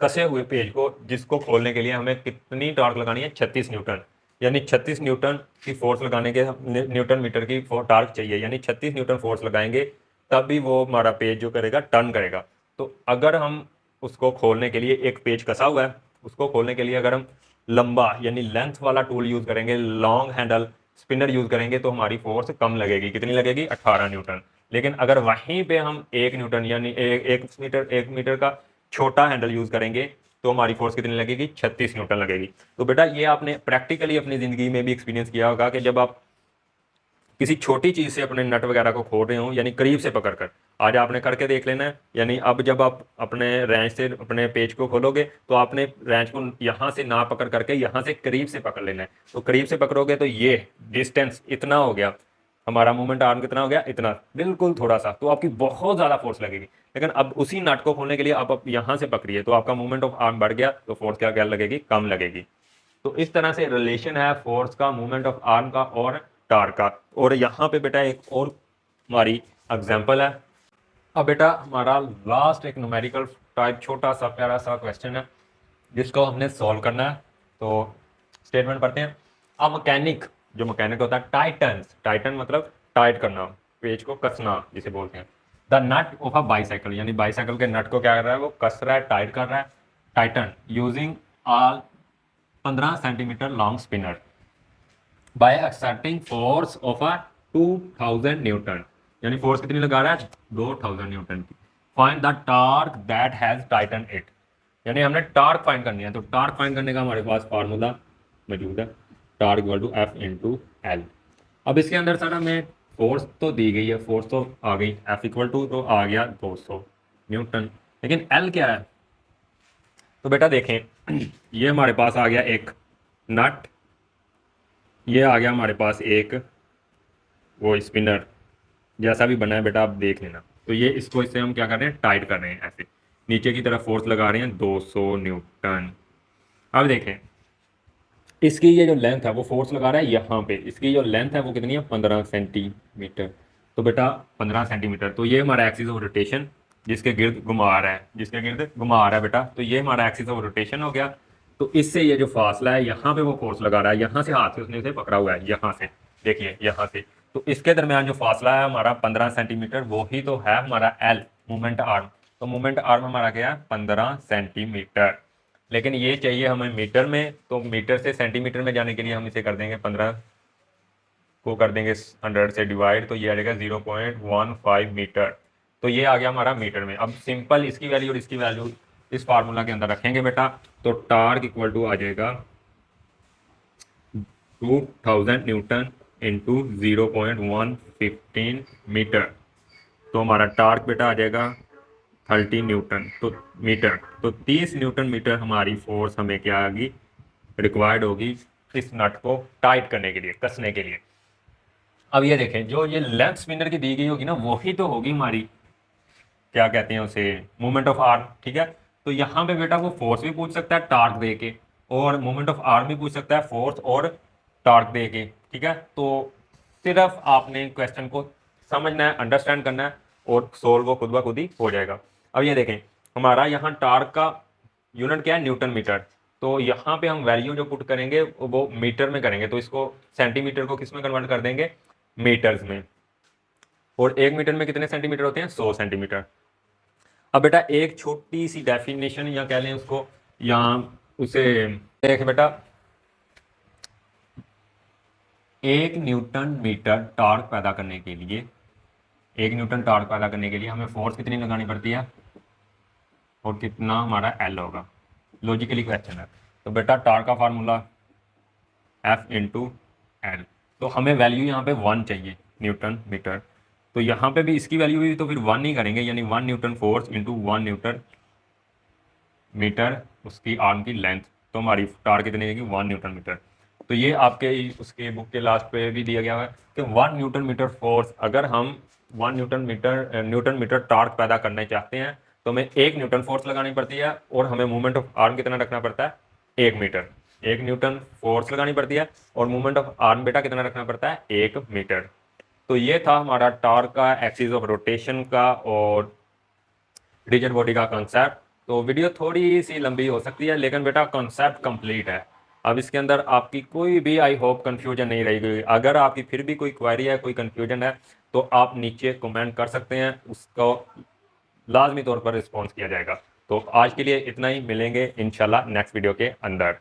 कसे हुए पेज को, जिसको खोलने के लिए हमें कितनी टॉर्क लगानी है 36 न्यूटन, यानी 36 न्यूटन की फोर्स लगाने के न्यूटन मीटर की टार्क चाहिए, यानी 36 न्यूटन फोर्स लगाएंगे तब भी वो हमारा पेज जो करेगा टर्न करेगा। तो अगर हम उसको खोलने के लिए, एक पेज कसा हुआ है, उसको खोलने के लिए अगर हम लंबा यानी लेंथ वाला टूल यूज करेंगे, लॉन्ग हैंडल स्पिनर यूज करेंगे, तो हमारी फोर्स कम लगेगी, कितनी लगेगी 18 न्यूटन। लेकिन अगर वहीं पे हम 1 न्यूटन यानी एक मीटर का छोटा हैंडल यूज करेंगे तो हमारी फोर्स कितनी लगेगी 36 न्यूटन लगेगी। तो बेटा ये आपने प्रैक्टिकली अपनी जिंदगी में भी एक्सपीरियंस किया होगा कि जब आप किसी छोटी चीज से अपने नट वगैरह को खोल रहे हो, यानी करीब से पकड़कर, आज आपने करके देख लेना है। यानी अब जब आप अपने रेंच से अपने पेज को खोलोगे तो आपने रेंच को यहाँ से ना पकड़ करके यहाँ से करीब से पकड़ लेना है। तो करीब से पकड़ोगे तो ये डिस्टेंस इतना हो गया, हमारा मूवमेंट आर्म कितना हो गया, इतना, बिल्कुल थोड़ा सा, तो आपकी बहुत ज्यादा फोर्स लगेगी। लेकिन अब उसी नट को खोलने के लिए आप यहाँ से पकड़िए तो आपका मूवमेंट ऑफ आर्म बढ़ गया, तो फोर्स क्या लगेगी, कम लगेगी। तो इस तरह से रिलेशन है फोर्स का, मूवमेंट ऑफ आर्म का और टार्क का। और यहाँ पे बेटा एक और हमारी एग्जांपल है। अब बेटा हमारा लास्ट एक न्यूमेरिकल टाइप छोटा सा प्यारा सा क्वेश्चन है जिसको हमने सॉल्व करना है। तो स्टेटमेंट पढ़ते हैं। अ मैकेनिक, जो मैकेनिक होता है, टाइटन्स, टाइटन मतलब टाइट करना, पेज को कसना जिसे बोलते हैं, the nut of a bicycle, यानी बाइसाइकिल के नट को क्या कर रहा है, वो कस रहा है, टाइट कर रहा है, tighten using all 15 centimetre long spinner by exerting force of a 2000 newton, यानी फोर्स कितनी लगा रहा है 2000 न्यूटन की। Find the torque that has tighten it, यानी हमने टार्क फाइंड करनी है। तो टार्क फाइंड करने का हमारे पास फार्मूला मौजूद है, torque equal to F into L. अब इसके अंदर सर हमें फोर्स तो दी गई है, फोर्स तो आ गई, एफ इक्वल टू तो आ गया 200 न्यूटन, लेकिन एल क्या है। तो बेटा देखें ये हमारे पास आ गया एक नट, ये आ गया हमारे पास एक वो स्पिनर, जैसा भी बना है बेटा आप देख लेना। तो ये इसको इससे हम क्या कर रहे हैं, टाइट कर रहे हैं, ऐसे नीचे की तरफ फोर्स लगा रहे हैं 200 न्यूटन। अब देखें इसकी ये जो लेंथ है वो फोर्स लगा रहा है यहाँ पे, इसकी जो लेंथ है वो कितनी है 15 सेंटीमीटर। तो बेटा 15 सेंटीमीटर, तो ये हमारा एक्सिस ऑफ रोटेशन जिसके गिर्द घुमा रहा है, जिसके गिर्द घुमा रहा है बेटा, तो ये हमारा एक्सिस ऑफ रोटेशन हो गया। तो इससे ये जो फासला है यहाँ पे वो फोर्स लगा रहा है, यहाँ से हाथ से उसने इसे पकड़ा हुआ है, यहाँ से देखिए यहाँ से, तो इसके दरमियान जो फासला है हमारा 15 सेंटीमीटर, वो ही तो है हमारा एल, मूवमेंट आर्म। तो मूवमेंट आर्म हमारा क्या है 15 सेंटीमीटर, लेकिन ये चाहिए हमें मीटर में, तो मीटर से सेंटीमीटर में जाने के लिए हम इसे कर देंगे 15 को कर देंगे 100 से डिवाइड, तो ये आ जाएगा 0.15 मीटर। तो ये आ गया हमारा मीटर में। अब सिंपल इसकी वैल्यू और इसकी वैल्यू इस फार्मूला के अंदर रखेंगे बेटा, तो टार्क इक्वल टू आ जाएगा 2000 न्यूटन इंटू 0.115 मीटर। तो हमारा टार्क बेटा आ जाएगा 30 न्यूटन तो मीटर। तो 30 न्यूटन मीटर हमारी फोर्स हमें क्या आएगी, रिक्वायर्ड होगी इस नट को टाइट करने के लिए, कसने के लिए। अब ये देखें, जो ये लेंथ स्पिनर की दी गई होगी ना, वही तो होगी हमारी, क्या कहते हैं उसे, मोमेंट ऑफ आर्म। ठीक है, तो यहाँ पे बेटा वो फोर्स भी पूछ सकता है टार्क दे के, और मोमेंट ऑफ आर्म भी पूछ सकता है फोर्स और टार्क दे के। ठीक है, तो सिर्फ आपने क्वेश्चन को समझना है, अंडरस्टैंड करना है, और सोल्व वो खुद ब खुद ही हो जाएगा। अब ये देखें, हमारा यहाँ टार्क का यूनिट क्या है, न्यूटन मीटर। तो यहाँ पे हम वैल्यू जो पुट करेंगे वो मीटर में करेंगे, तो इसको सेंटीमीटर को किस में कन्वर्ट कर देंगे, मीटर्स में। और 1 मीटर में कितने सेंटीमीटर होते हैं, 100 सेंटीमीटर। अब बेटा एक छोटी सी डेफिनेशन या कह लें उसको, या उसे देख बेटा, 1 न्यूटन मीटर टॉर्क पैदा करने के लिए, 1 न्यूटन टॉर्क पैदा करने के लिए हमें फोर्स कितनी लगानी पड़ती है, और कितना हमारा एल होगा। लॉजिकली क्वेश्चन है। तो बेटा टॉर्क का फार्मूला एफ इंटू एल। तो हमें वैल्यू यहाँ पे 1 चाहिए, न्यूटन मीटर। तो यहाँ पे भी इसकी वैल्यू भी तो फिर 1 ही करेंगे, यानी 1 newton force into 1 newton metre उसकी आर्म की लेंथ। तो हमारी टॉर्क कितनी देगी, 1 न्यूटन मीटर। तो ये आपके उसके बुक के लास्ट पे भी दिया गया है कि 1 न्यूटन मीटर फोर्स, अगर हम 1 न्यूटन मीटर टॉर्क पैदा करना चाहते हैं तो हमें 1 न्यूटन फोर्स लगानी पड़ती है, और हमें मूवमेंट ऑफ आर्म कितना रखना पड़ता है, 1 मीटर। 1 न्यूटन फोर्स लगानी पड़ती है, और मूवमेंट ऑफ आर्म बेटा कितना रखना पड़ता है, 1 मीटर। तो ये था हमारा टॉर्क का, एक्सिस ऑफ रोटेशन का, और रिजिड बॉडी का कॉन्सेप्ट। तो वीडियो थोड़ी सी लंबी हो सकती है, लेकिन बेटा कॉन्सेप्ट कंप्लीट है। अब इसके अंदर आपकी कोई भी आई होप कन्फ्यूजन नहीं रहेगी। अगर आपकी फिर भी कोई क्वेरी है, कोई कन्फ्यूजन है, तो आप नीचे कमेंट कर सकते हैं, उसको लाजमी तौर पर रिस्पॉन्स किया जाएगा। तो आज के लिए इतना ही, मिलेंगे इंशाल्लाह नेक्स्ट वीडियो के अंदर।